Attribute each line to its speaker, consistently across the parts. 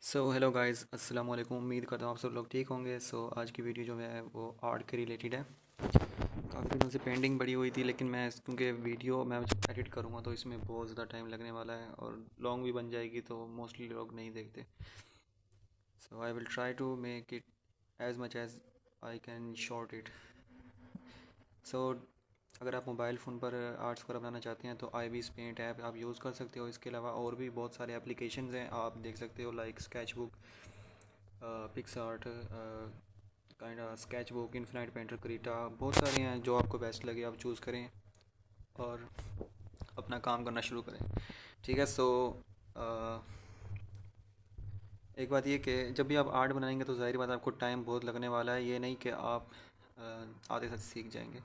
Speaker 1: Hello guys, अस्सलाम वालेकुम। उम्मीद करता हूँ आप सब लोग ठीक होंगे। आज की वीडियो जो है वो आर्ट के रिलेटेड है। काफ़ी दिनों से पेंडिंग पड़ी हुई थी, लेकिन क्योंकि वीडियो मैं जब एडिट करूँगा तो इसमें बहुत ज़्यादा टाइम लगने वाला है और लॉन्ग भी बन जाएगी, तो मोस्टली लोग नहीं देखते। I will try to make it as much as I can short it. So अगर आप मोबाइल फ़ोन पर आर्ट्स वगैरह बनाना चाहते हैं तो IBIS पेंट ऐप आप यूज़ कर सकते हो। इसके अलावा और भी बहुत सारे एप्लीकेशंस हैं, आप देख सकते हो, like sketchbook, PicsArt, sketchbook, infinite painter, Creta, बहुत सारे हैं। जो आपको बेस्ट लगे आप चूज़ करें और अपना काम करना शुरू करें। ठीक है। एक बात ये कि जब भी आप आर्ट बनाएंगे तो ज़ाहिर बात है आपको टाइम बहुत लगने वाला है। ये नहीं कि आप आधे से सीख जाएंगे।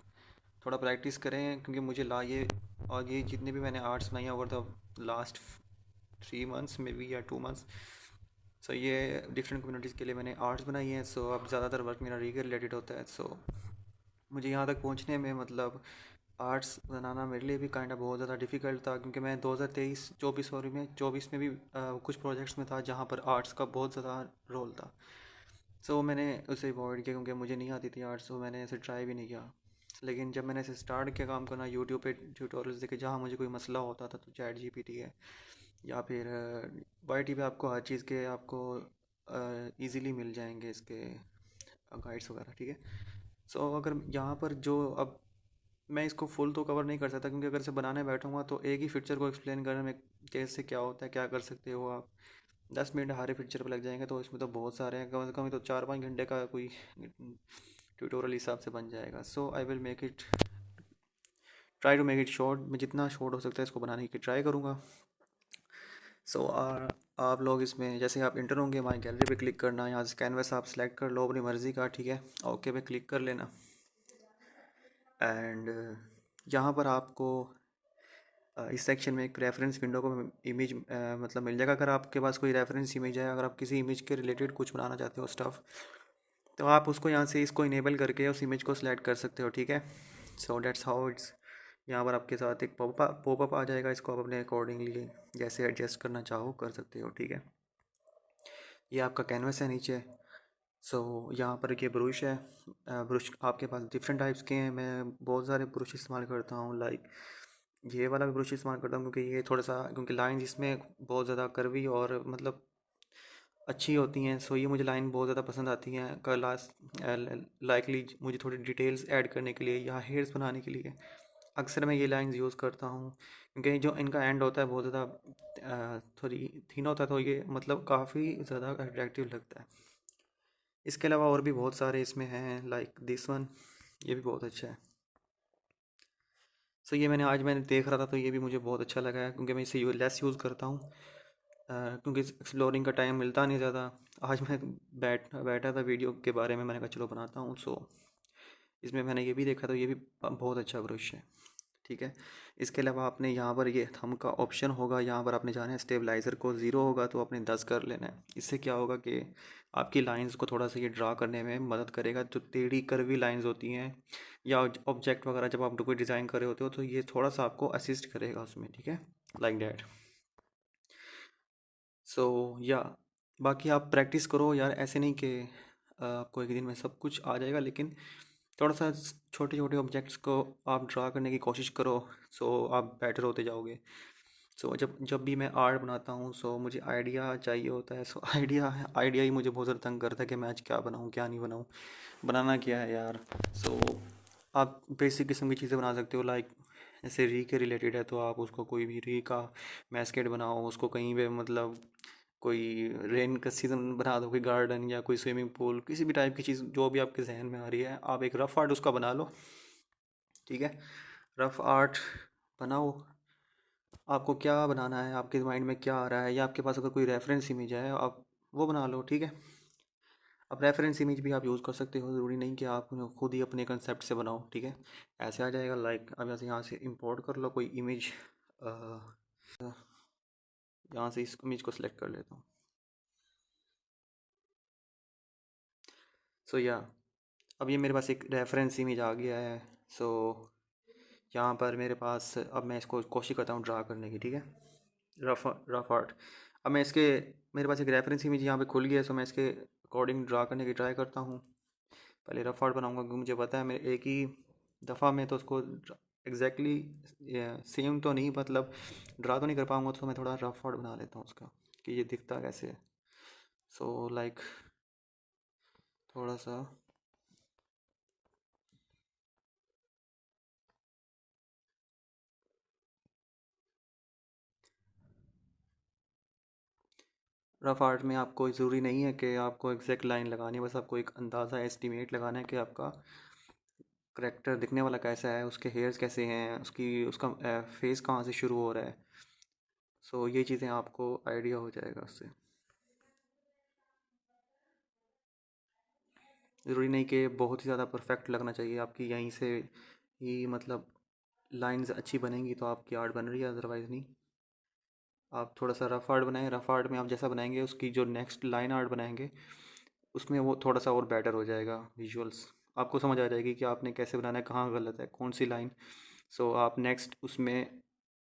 Speaker 1: थोड़ा प्रैक्टिस करें, क्योंकि मुझे ला ये और ये जितने भी मैंने आर्ट्स बनाई ओवर द लास्ट 3 मंथ्स में भी या 2 मंथ्स। ये डिफरेंट कम्युनिटीज़ के लिए मैंने आर्ट्स बनाई है। अब ज़्यादातर वर्क मेरा री के रिलेटेड होता है। मुझे यहाँ तक पहुँचने में मतलब आर्ट्स बनाना मेरे लिए भी काइंड बहुत ज़्यादा डिफ़िकल्ट था, क्योंकि मैं 2023-24 सॉरी में 24 में भी कुछ प्रोजेक्ट्स में था जहाँ पर आर्ट्स का बहुत ज़्यादा रोल था। मैंने उसे अवॉइड किया क्योंकि मुझे नहीं आती थी आर्ट्स, मैंने इसे ट्राई भी नहीं किया। लेकिन जब मैंने इसे स्टार्ट किया काम करना, यूट्यूब पे ट्यूटोरियल्स देखे, जहाँ मुझे कोई मसला होता था तो ChatGPT है या फिर YT पे आपको हर चीज़ के आपको इजीली मिल जाएंगे इसके गाइड्स वगैरह। ठीक है। अगर यहाँ पर जो अब मैं इसको फुल तो कवर नहीं कर सकता, क्योंकि अगर इसे बनाने बैठूंगा तो एक ही फीचर को एक्सप्लेन करने में कैसे क्या होता है, क्या कर सकते हो आप, 10 मिनट हर फीचर पर लग जाएंगे। तो इसमें तो बहुत सारे हैं, कम से कम तो 4-5 घंटे का कोई ट्यूटोरियल हिसाब से बन जाएगा। I will make it try to make it short. मैं जितना शॉर्ट हो सकता है इसको बनाने की ट्राई करूँगा। सो आप लोग इसमें जैसे आप इंटर होंगे, हमारी गैलरी पे क्लिक करना, यहाँ से कैनवस आप सेलेक्ट कर लो अपनी मर्ज़ी का। ठीक है। ओके पे क्लिक कर लेना एंड यहाँ पर आपको इस सेक्शन में एक रेफरेंस विंडो को इमेज मतलब मिल जाएगा। अगर आपके पास कोई रेफरेंस इमेज है, अगर आप किसी इमेज के रिलेटेड कुछ बनाना चाहते हो स्टफ़, तो आप उसको यहाँ से इसको इनेबल करके उस इमेज को सिलेक्ट कर सकते हो। ठीक है। That's how it's. यहाँ पर आपके साथ एक पॉपअप आ जाएगा, इसको आप अपने अकॉर्डिंगली जैसे एडजस्ट करना चाहो कर सकते हो। ठीक है। ये आपका कैनवस है नीचे। यहाँ पर ये ब्रश है। ब्रश आपके पास डिफरेंट टाइप्स के हैं। मैं बहुत सारे ब्रश इस्तेमाल करता हूँ, लाइक ये वाला भी ब्रश इस्तेमाल करता हूँ, क्योंकि ये थोड़ा सा, क्योंकि लाइन इसमें बहुत ज़्यादा कर्वी और मतलब अच्छी होती हैं। ये मुझे लाइन बहुत ज़्यादा पसंद आती हैं। क्लास लाइकली मुझे थोड़ी डिटेल्स ऐड करने के लिए या हेयर्स बनाने के लिए अक्सर मैं ये लाइंस यूज़ करता हूँ, क्योंकि जो इनका एंड होता है बहुत ज़्यादा थोड़ी थिन होता है, तो ये मतलब काफ़ी ज़्यादा अट्रैक्टिव लगता है। इसके अलावा और भी बहुत सारे इसमें हैं, लाइक दिस वन, ये भी बहुत अच्छा है। ये मैंने देख रहा था तो ये भी मुझे बहुत अच्छा लगा है, क्योंकि मैं इसे लेस यूज़ करता हूँ, क्योंकि एक्सप्लोरिंग का टाइम मिलता नहीं ज़्यादा। आज मैं बैठा था वीडियो के बारे में, मैंने कहा चलो बनाता हूँ। इसमें मैंने ये भी देखा तो ये भी बहुत अच्छा ब्रश है। ठीक है। इसके अलावा आपने यहाँ पर ये थंब का ऑप्शन होगा, यहाँ पर आपने जाना है स्टेबलाइज़र को 0 होगा तो आपने 10 कर लेना है। इससे क्या होगा कि आपकी लाइंस को थोड़ा सा ये ड्रा करने में मदद करेगा। जो टेढ़ी कर्वी लाइंस होती हैं या ऑब्जेक्ट वगैरह जब आप कोई डिज़ाइन कर रहे होते हो, तो ये थोड़ा सा आपको असिस्ट करेगा उसमें। ठीक है, लाइक डैट। या बाकी आप प्रैक्टिस करो यार, ऐसे नहीं कि आपको एक दिन में सब कुछ आ जाएगा, लेकिन थोड़ा सा छोटे छोटे ऑब्जेक्ट्स को आप ड्रा करने की कोशिश करो। आप बेटर होते जाओगे। जब जब भी मैं आर्ट बनाता हूँ, मुझे आइडिया चाहिए होता है। आइडिया आइडिया ही मुझे बहुत ज़्यादा तंग करता है कि मैं आज क्या बनाऊँ क्या नहीं बनाऊँ, बनाना क्या है यार। सो आप बेसिक किस्म की चीज़ें बना सकते हो, लाइक जैसे री के रिलेटेड है तो आप उसको कोई भी री का मैस्केट बनाओ, उसको कहीं पे मतलब कोई रेन का सीज़न बना दो, कोई गार्डन या कोई स्विमिंग पूल, किसी भी टाइप की चीज़ जो भी आपके जहन में आ रही है, आप एक रफ़ आर्ट उसका बना लो। ठीक है। रफ़ आर्ट बनाओ। आपको क्या बनाना है, आपके माइंड में क्या आ रहा है, या आपके पास अगर कोई रेफरेंस इमेज है आप वो बना लो। ठीक है। अब रेफरेंस इमेज भी आप यूज़ कर सकते हो, ज़रूरी नहीं कि आप खुद ही अपने कंसेप्ट से बनाओ। ठीक है। ऐसे आ जाएगा, लाइक अब यहाँ से इंपोर्ट कर लो कोई इमेज। यहाँ से इस इमेज को सिलेक्ट कर लेता हूँ। या अब ये मेरे पास एक रेफरेंस इमेज आ गया है। सो यहाँ पर मेरे पास अब मैं इसको कोशिश करता हूँ ड्रा करने की। ठीक है। Rough rough art. अब मैं इसके मेरे पास एक रेफरेंस इमेज यहाँ पे खुल गया है, सो मैं इसके अकॉर्डिंग ड्रा करने की ट्राई करता हूँ। पहले रफ आर्ट बनाऊँगा क्योंकि मुझे पता है मैं एक ही दफ़ा में तो उसको एग्जैक्टली सेम तो नहीं, मतलब ड्रा तो नहीं कर पाऊँगा, तो मैं थोड़ा रफ आर्ट बना लेता हूँ उसका कि ये दिखता कैसे है। सो लाइक थोड़ा सा रफ आर्ट में आपको ज़रूरी नहीं है कि आपको एग्जैक्ट लाइन लगानी है, बस आपको एक अंदाज़ा एस्टिमेट लगाना है कि आपका करेक्टर दिखने वाला कैसा है, उसके हेयर्स कैसे हैं, उसका फेस कहाँ से शुरू हो रहा है। सो ये चीज़ें आपको आइडिया हो जाएगा उससे। ज़रूरी नहीं कि बहुत ही ज़्यादा परफेक्ट लगना चाहिए, आपकी यहीं से ही मतलब लाइंस अच्छी बनेंगी तो आपकी आर्ट बन रही है, अदरवाइज़ नहीं। आप थोड़ा सा रफ़ आर्ट बनाएं, रफ़ आर्ट में आप जैसा बनाएंगे उसकी जो नेक्स्ट लाइन आर्ट बनाएंगे उसमें वो थोड़ा सा और बेटर हो जाएगा, विजुअल्स आपको समझ आ जाएगी कि आपने कैसे बनाना है, कहाँ गलत है, कौन सी लाइन। सो आप नेक्स्ट उसमें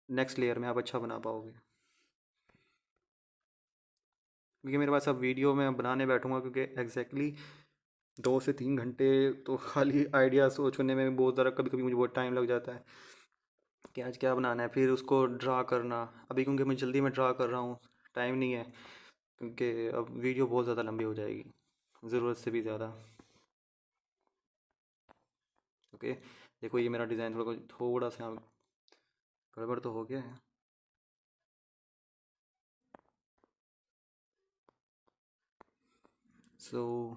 Speaker 1: नेक्स्ट लेयर में आप अच्छा बना पाओगे। क्योंकि मेरे पास अब वीडियो में बनाने बैठूंगा क्योंकि एग्जैक्टली 2 से 3 घंटे तो खाली आइडिया सोचने में बहुत ज़्यादा, कभी कभी मुझे बहुत टाइम लग जाता है कि आज क्या बनाना है, फिर उसको ड्रा करना। अभी क्योंकि मैं जल्दी में ड्रा कर रहा हूँ, टाइम नहीं है, क्योंकि अब वीडियो बहुत ज़्यादा लंबी हो जाएगी, ज़रूरत से भी ज़्यादा। ओके, देखो ये मेरा डिज़ाइन थोड़ा सा गड़बड़ तो हो गया है। सो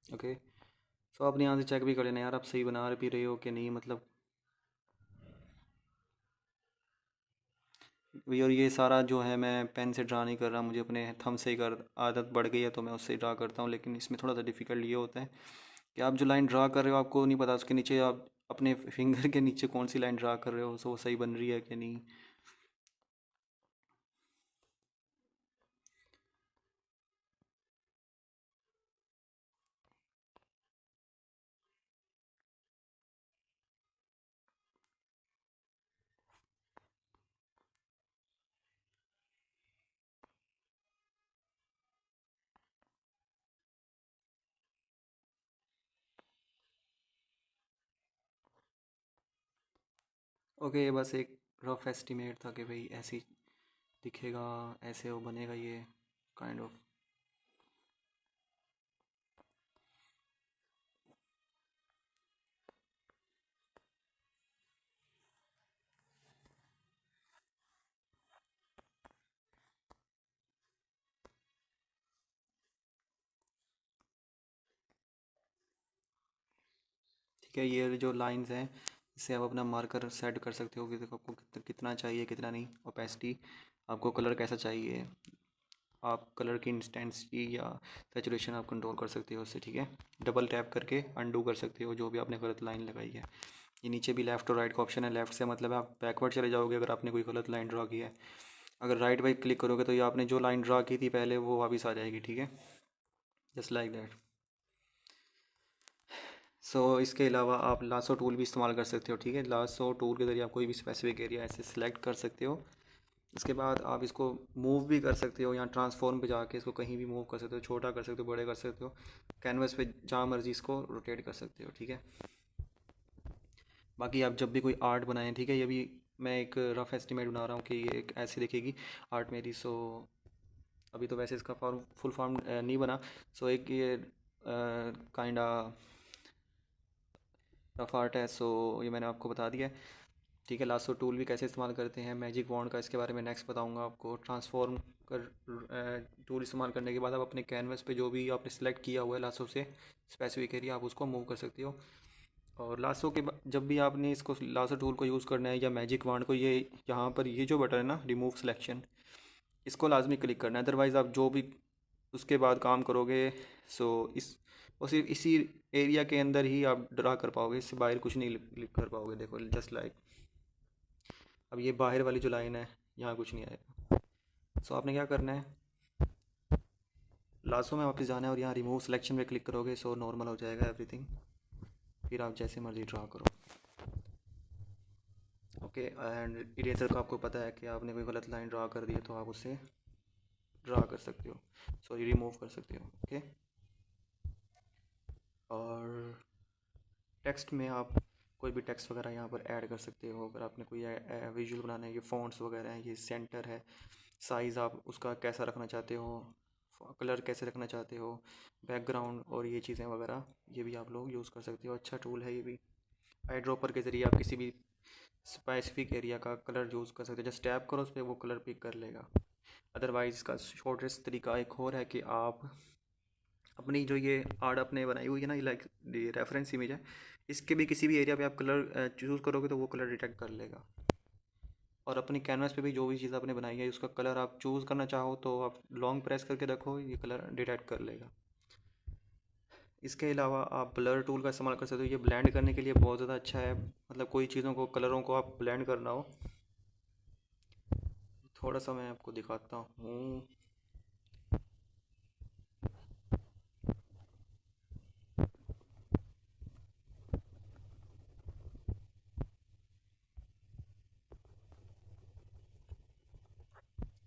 Speaker 1: ओके, सो आप यहाँ से चेक भी कर लेना यार, आप सही बना भी रहे हो कि नहीं, मतलब। और ये सारा जो है मैं पेन से ड्रा नहीं कर रहा, मुझे अपने थंब से ही कर आदत बढ़ गई है तो मैं उससे ड्रा करता हूँ। लेकिन इसमें थोड़ा सा डिफ़िकल्ट ये होता है कि आप जो लाइन ड्रा कर रहे हो आपको नहीं पता उसके नीचे आप अपने फिंगर के नीचे कौन सी लाइन ड्रा कर रहे हो, सो वो सही बन रही है कि नहीं। ओके, ये बस एक रफ एस्टिमेट था कि भाई ऐसी दिखेगा, ऐसे वो बनेगा ये काइंड ऑफ। ठीक है, ये जो लाइंस हैं इससे आप अपना मार्कर सेट कर सकते हो कि देखो आपको कितना चाहिए कितना नहीं, ओपेसिटी, आपको कलर कैसा चाहिए, आप कलर की इंटेंसिटी या सैचुरेशन आप कंट्रोल कर सकते हो उससे। ठीक है, डबल टैप करके अनडू कर सकते हो जो भी आपने गलत लाइन लगाई है। ये नीचे भी लेफ़्ट और राइट का ऑप्शन है, लेफ़्ट से मतलब आप बैकवर्ड चले जाओगे अगर आपने कोई गलत लाइन ड्रा की है। अगर राइट बाई क्लिक करोगे तो ये आपने जो लाइन ड्रा की थी पहले वो वापस आ जाएगी। ठीक है, जस्ट लाइक दैट। सो इसके अलावा आप लासो टूल भी इस्तेमाल कर सकते हो। ठीक है, लासो टूल के ज़रिए आप कोई भी स्पेसिफिक एरिया ऐसे सिलेक्ट कर सकते हो। इसके बाद आप इसको मूव भी कर सकते हो, या ट्रांसफॉर्म पे जाके इसको कहीं भी मूव कर सकते हो, छोटा कर सकते हो, बड़े कर सकते हो, कैनवस पे जहाँ मर्जी इसको रोटेट कर सकते हो। ठीक है, बाकी आप जब भी कोई आर्ट बनाएं, ठीक है, ये भी मैं एक रफ एस्टिमेट बना रहा हूँ कि ये एक ऐसी दिखेगी आर्ट मेरी। सो अभी तो वैसे इसका फॉर्म फुल फॉर्म नहीं बना। सो एक ये काइंडा रफ आर्ट है, सो ये मैंने आपको बता दिया है। ठीक है, लासो टूल भी कैसे इस्तेमाल करते हैं, मैजिक वॉन्ड का इसके बारे में नेक्स्ट बताऊंगा आपको। ट्रांसफॉर्म कर टूल इस्तेमाल करने के बाद आप अपने कैनवस पे जो भी आपने सेलेक्ट किया हुआ है लासो से स्पेसिफिक एरिया, आप उसको मूव कर सकते हो। और लासो जब भी आपने इसको लासो टूल को यूज़ करना है या मैजिक वॉन्ड को, ये यहाँ पर ये जो बटन है ना, रिमूव सिलेक्शन, इसको लाजमी क्लिक करना है, अदरवाइज़ आप जो भी उसके बाद काम करोगे। सो इस और सिर्फ इसी एरिया के अंदर ही आप ड्रा कर पाओगे, इससे बाहर कुछ नहीं लिख कर पाओगे। देखो जस्ट लाइक अब ये बाहर वाली जो लाइन है, यहाँ कुछ नहीं आएगा। सो आपने क्या करना है, लास्टो में वापस जाना है और यहाँ रिमूव सिलेक्शन में क्लिक करोगे। सो नॉर्मल हो जाएगा एवरीथिंग। फिर आप जैसे मर्जी ड्रा करो। ओके, एंड इरेजर का आपको पता है कि आपने कोई गलत लाइन ड्रा कर दी है तो आप उससे ड्रा कर सकते हो, सॉरी रिमूव कर सकते हो। ओके, और टेक्स्ट में आप कोई भी टेक्स्ट वगैरह यहाँ पर ऐड कर सकते हो। अगर आपने कोई विजुअल बनाना है, ये फ़ॉन्ट्स वगैरह हैं, ये सेंटर है, साइज़ आप उसका कैसा रखना चाहते हो, कलर कैसे रखना चाहते हो, बैकग्राउंड और ये चीज़ें वगैरह, ये भी आप लोग यूज़ कर सकते हो। अच्छा टूल है ये भी। आई ड्रॉपर के ज़रिए आप किसी भी स्पेसिफिक एरिया का कलर यूज़ कर सकते हो। जस्ट टैप करो उस पर, वो कलर पिक कर लेगा। अदरवाइज़ इसका शॉर्टेस्ट तरीका एक और है कि आप अपनी जो ये आर्ट आपने बनाई हुई है ना, ये लाइक ये रेफरेंस इमेज है, इसके भी किसी भी एरिया पे आप कलर चूज़ करोगे तो वो कलर डिटेक्ट कर लेगा। और अपनी कैनवास पे भी जो भी चीज़ आपने बनाई है उसका कलर आप चूज़ करना चाहो तो आप लॉन्ग प्रेस करके रखो, ये कलर डिटेक्ट कर लेगा। इसके अलावा आप ब्लर टूल का इस्तेमाल कर सकते हो। ये ब्लेंड करने के लिए बहुत ज़्यादा अच्छा है। मतलब कोई चीज़ों को, कलरों को आप ब्लेंड करना हो, थोड़ा सा मैं आपको दिखाता हूँ।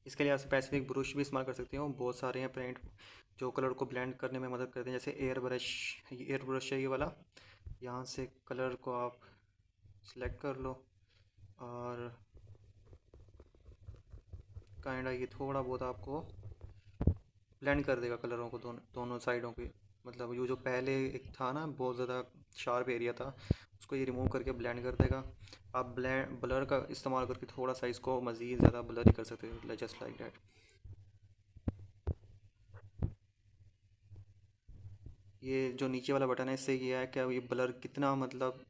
Speaker 1: इसके लिए आप स्पेसिफिक ब्रश भी इस्तेमाल कर सकते हो। बहुत सारे हैं पेंट जो कलर को ब्लेंड करने में मदद करते हैं, जैसे एयर ब्रश है ये वाला। यहाँ से कलर को आप सिलेक्ट कर लो और काइंडा ये थोड़ा बहुत आपको ब्लेंड कर देगा कलरों को, दोनों साइडों के। मतलब ये जो पहले एक था ना बहुत ज़्यादा शार्प एरिया था, उसको ये रिमूव करके ब्लेंड कर देगा। आप ब्लेंड ब्लर का इस्तेमाल करके थोड़ा सा इसको मज़ीद ज़्यादा ब्लर ही कर सकते हो, जस्ट लाइक डैट। ये जो नीचे वाला बटन है, इससे ये है कि ये ब्लर कितना मतलब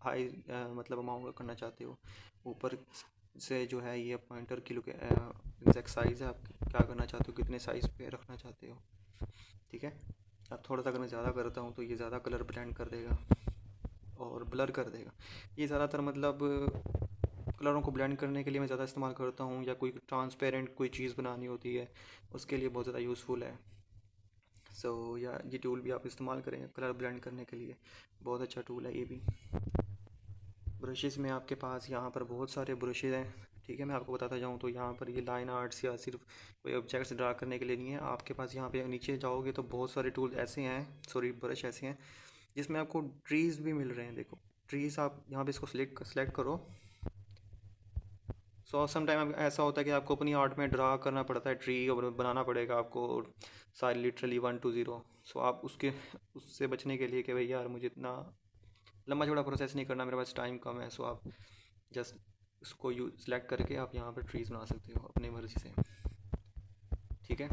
Speaker 1: हाई मतलब अमाउंट करना चाहते हो। ऊपर से जो है ये पॉइंटर की लुक एग्जैक्ट साइज़ है, आप क्या करना चाहते हो, कितने साइज़ पे रखना चाहते हो। ठीक है, अब थोड़ा सा अगर मैं ज़्यादा करता हूँ तो ये ज़्यादा कलर ब्लेंड कर देगा और ब्लर कर देगा। ये ज़्यादातर मतलब कलरों को ब्लेंड करने के लिए मैं ज़्यादा इस्तेमाल करता हूँ, या कोई ट्रांसपेरेंट कोई चीज़ बनानी होती है उसके लिए बहुत ज़्यादा यूज़फुल है। सो या ये टूल भी आप इस्तेमाल करें कलर ब्लेंड करने के लिए, बहुत अच्छा टूल है ये भी। ब्रशेज़ में आपके पास यहाँ पर बहुत सारे ब्रशेज़ हैं। ठीक है, मैं आपको बताता जाऊँ तो यहाँ पर ये लाइन आर्ट्स या सिर्फ कोई ऑब्जेक्ट्स ड्रा करने के लिए नहीं है। आपके पास यहाँ पे नीचे जाओगे तो बहुत सारे टूल ऐसे हैं, सॉरी ब्रश ऐसे हैं जिसमें आपको ट्रीज़ भी मिल रहे हैं। देखो ट्रीज़, आप यहाँ पे इसको सेलेक्ट करो। सो सम टाइम ऐसा होता है कि आपको अपनी आर्ट में ड्रा करना पड़ता है, ट्री और बनाना पड़ेगा आपको सारी लिटरली 1 to 0। सो आप उसके उससे बचने के लिए कि भाई यार मुझे इतना लंबा चौड़ा प्रोसेस नहीं करना, मेरे पास टाइम कम है, सो आप जस्ट इसको यू सेलेक्ट करके आप यहाँ पर ट्रीज़ बना सकते हो अपनी मर्ज़ी से। ठीक है,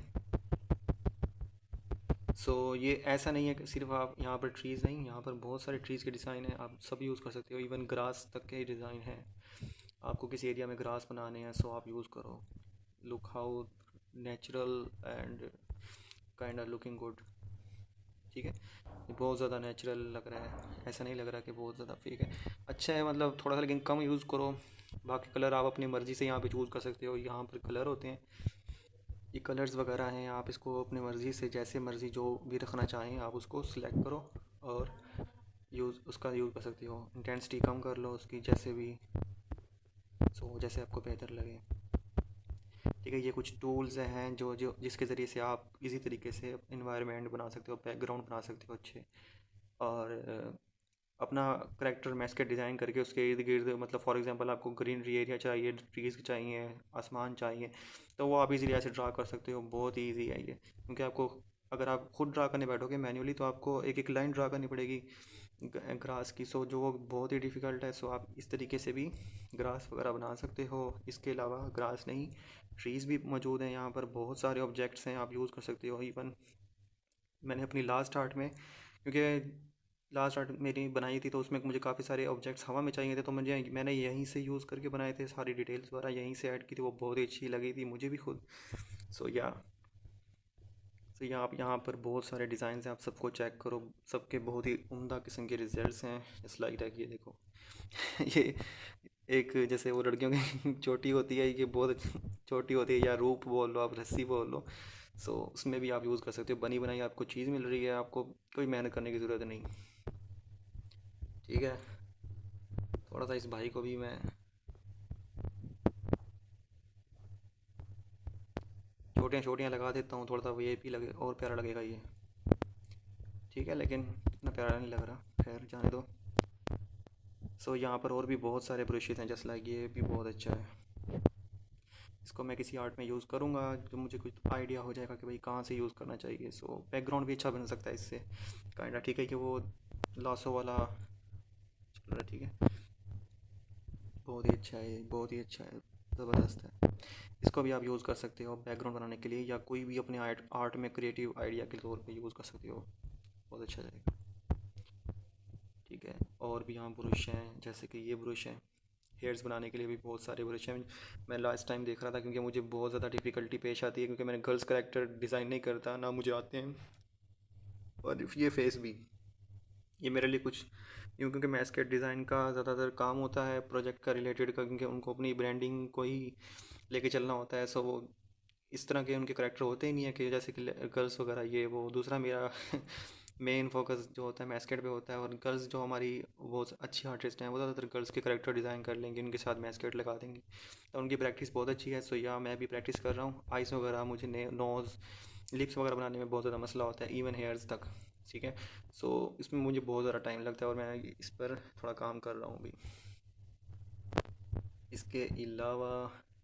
Speaker 1: सो ये ऐसा नहीं है कि सिर्फ आप यहाँ पर ट्रीज़ नहीं, यहाँ पर बहुत सारे ट्रीज़ के डिज़ाइन हैं, आप सब यूज़ कर सकते हो। इवन ग्रास तक के डिज़ाइन हैं। आपको किसी एरिया में ग्रास बनाने हैं सो आप यूज़ करो। Look how natural and kind of looking good. ठीक है, बहुत ज़्यादा नेचुरल लग रहा है, ऐसा नहीं लग रहा कि बहुत ज़्यादा फेक है। अच्छा है, मतलब थोड़ा सा लेकिन कम यूज़ करो। बाकी कलर आप अपनी मर्ज़ी से यहाँ पे चूज़ कर सकते हो। यहाँ पर कलर होते हैं, ये कलर्स वगैरह हैं, आप इसको अपनी मर्ज़ी से जैसे मर्ज़ी जो भी रखना चाहें आप उसको सिलेक्ट करो और उसका यूज़ कर सकते हो। इंटेंसिटी कम कर लो उसकी जैसे भी, सो जैसे आपको बेहतर लगे। ठीक है, ये कुछ टूल्स हैं जो जो जिसके ज़रिए से आप इजी तरीके से इन्वायरमेंट बना सकते हो, बैकग्राउंड बना सकते हो अच्छे। और अपना करेक्टर मैच के डिज़ाइन करके उसके इर्द गिर्द, मतलब फॉर एग्जांपल आपको ग्रीनरी एरिया चाहिए, ट्रीज़ चाहिए, आसमान चाहिए, तो वो आप इजीली ऐसे ड्रा कर सकते हो। बहुत ही ईजी है ये, क्योंकि आपको अगर आप खुद ड्रा करने बैठोगे मैन्युअली तो आपको एक एक लाइन ड्रा करनी पड़ेगी ग्रास की, सो जो वो बहुत ही डिफ़िकल्ट है। सो आप इस तरीके से भी ग्रास वगैरह बना सकते हो। इसके अलावा ग्रास नहीं, ट्रीज़ भी मौजूद हैं यहाँ पर, बहुत सारे ऑब्जेक्ट्स हैं आप यूज़ कर सकते हो। इवन मैंने अपनी लास्ट आर्ट में, क्योंकि लास्ट आर्ट मेरी बनाई थी तो उसमें मुझे काफ़ी सारे ऑब्जेक्ट्स हवा में चाहिए थे, तो मैंने यहीं से यूज़ करके बनाए थे, सारी डिटेल्स वगैरह यहीं से ऐड की थी, वो बहुत ही अच्छी लगी थी मुझे भी खुद। सो या तो यहाँ पर बहुत सारे डिज़ाइन हैं, आप सबको चेक करो, सबके बहुत ही उम्दा किस्म के रिजल्ट्स हैं। इस लाइक ये देखो ये एक जैसे वो लड़कियों की चोटी होती है, ये बहुत छोटी होती है, या रूप बोल लो आप, रस्सी बोल लो। सो उसमें भी आप यूज़ कर सकते हो, बनी बनाई आपको चीज़ मिल रही है, आपको कोई मेहनत करने की ज़रूरत नहीं। ठीक है, थोड़ा सा इस भाई को भी मैं छोटियाँ छोटियाँ लगा देता हूँ, थोड़ा सा वो ये भी लगे और प्यारा लगेगा ये। ठीक है, लेकिन इतना प्यारा नहीं लग रहा, खैर जाने दो। सो यहाँ पर और भी बहुत सारे ब्रशेज़ हैं, जस्ट लाइक ये भी बहुत अच्छा है। इसको मैं किसी आर्ट में यूज़ करूँगा, जो मुझे कुछ आइडिया हो जाएगा कि भाई कहाँ से यूज़ करना चाहिए। सो बैकग्राउंड भी अच्छा बन सकता है इससे काइंडा। ठीक है कि वो लासो वाला चल रहा है, ठीक है, बहुत ही अच्छा है, बहुत ही अच्छा है, ज़बरदस्त है। इसको भी आप यूज़ कर सकते हो बैकग्राउंड बनाने के लिए, या कोई भी अपने आर्ट आर्ट में क्रिएटिव आइडिया के तौर पे यूज़ कर सकते हो, बहुत अच्छा जाएगा। ठीक है, और भी यहाँ ब्रश हैं, जैसे कि ये ब्रश हैं, हेयर्स बनाने के लिए भी बहुत सारे ब्रश हैं। मैं लास्ट टाइम देख रहा था, क्योंकि मुझे बहुत ज़्यादा डिफ़िकल्टी पेश आती है, क्योंकि मैंने गर्ल्स करेक्टर डिज़ाइन नहीं करता ना, मुझे आते हैं। और ये फेस भी, ये मेरे लिए कुछ यूँ, क्योंकि मैस्केट डिज़ाइन का ज़्यादातर काम होता है प्रोजेक्ट का रिलेटेड का, क्योंकि उनको अपनी ब्रांडिंग को ही लेके चलना होता है। सो वो इस तरह के उनके करैक्टर होते ही नहीं है कि जैसे कि गर्ल्स वगैरह ये वो। दूसरा मेरा मेन फोकस जो होता है मैस्केट पे होता है, और गर्ल्स जो हमारी वो अच्छी आर्टिस्ट हैं, वो ज़्यादातर गर्ल्स के करैक्टर डिज़ाइन कर लेंगे, उनके साथ मैस्केट लगा देंगे। तो उनकी प्रैक्टिस बहुत अच्छी है। सो या मैं भी प्रैक्टिस कर रहा हूँ। आइज़ वगैरह मुझे नोज़ लिप्स वगैरह बनाने में बहुत ज़्यादा मसला होता है, इवन हेयर्स तक। ठीक है, सो इसमें मुझे बहुत ज़्यादा टाइम लगता है, और मैं इस पर थोड़ा काम कर रहा हूँ अभी। इसके अलावा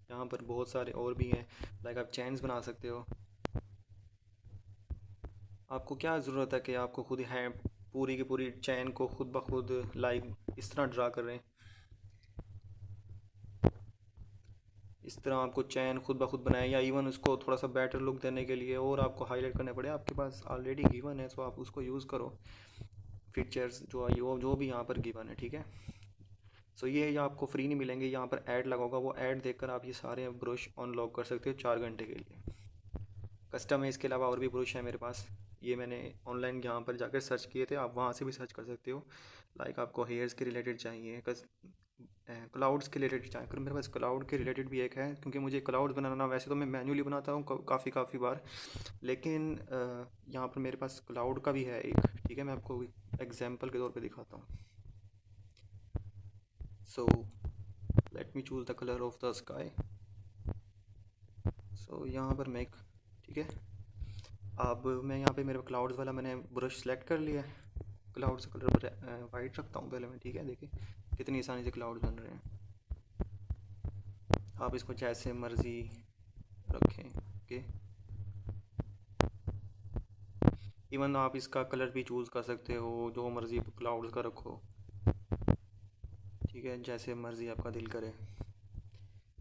Speaker 1: यहाँ पर बहुत सारे और भी हैं, लाइक आप चैन्स बना सकते हो। आपको क्या ज़रूरत है कि आपको खुद है पूरी की पूरी चैन को खुद ब खुद लाइक इस तरह ड्रा कर रहे हैं, इस तरह आपको चैन खुद ब खुद बनाए, या इवन उसको थोड़ा सा बेटर लुक देने के लिए और आपको हाईलाइट करने पड़े, आपके पास ऑलरेडी गिवन है, तो आप उसको यूज़ करो। फीचर्स जो भी यहाँ पर गिवन है, ठीक है। सो ये आपको फ्री नहीं मिलेंगे, यहाँ पर ऐड लगा होगा, वो ऐड देखकर आप ये सारे ब्रश अनलॉक कर सकते हो 4 घंटे के लिए। कस्टम है, इसके अलावा और भी ब्रश है मेरे पास, ये मैंने ऑनलाइन यहाँ पर जाकर सर्च किए थे, आप वहाँ से भी सर्च कर सकते हो। लाइक आपको हेयर्स के रिलेटेड चाहिए, क्लाउड्स के रिलेटेड चाहिए, अगर मेरे पास क्लाउड के रिलेटेड भी एक है, क्योंकि मुझे क्लाउड बनाना, वैसे तो मैं मैन्युअली बनाता हूँ काफ़ी बार, लेकिन यहाँ पर मेरे पास क्लाउड का भी है एक। ठीक है, मैं आपको एग्जांपल के तौर पे दिखाता हूँ। So let me choose the colour of the sky. So यहाँ पर मैं ठीक है, अब मैं यहाँ पे मेरे क्लाउड्स वाला मैंने ब्रश सेलेक्ट कर लिया है। क्लाउड्स का कलर वाइट रखता हूँ पहले मैं, ठीक है, देखिए कितनी आसानी से क्लाउड्स बन रहे हैं। आप इसको जैसे मर्ज़ी रखें, ओके। इवन आप इसका कलर भी चूज़ कर सकते हो, जो मर्ज़ी क्लाउड्स का रखो, ठीक है, जैसे मर्ज़ी आपका दिल करे।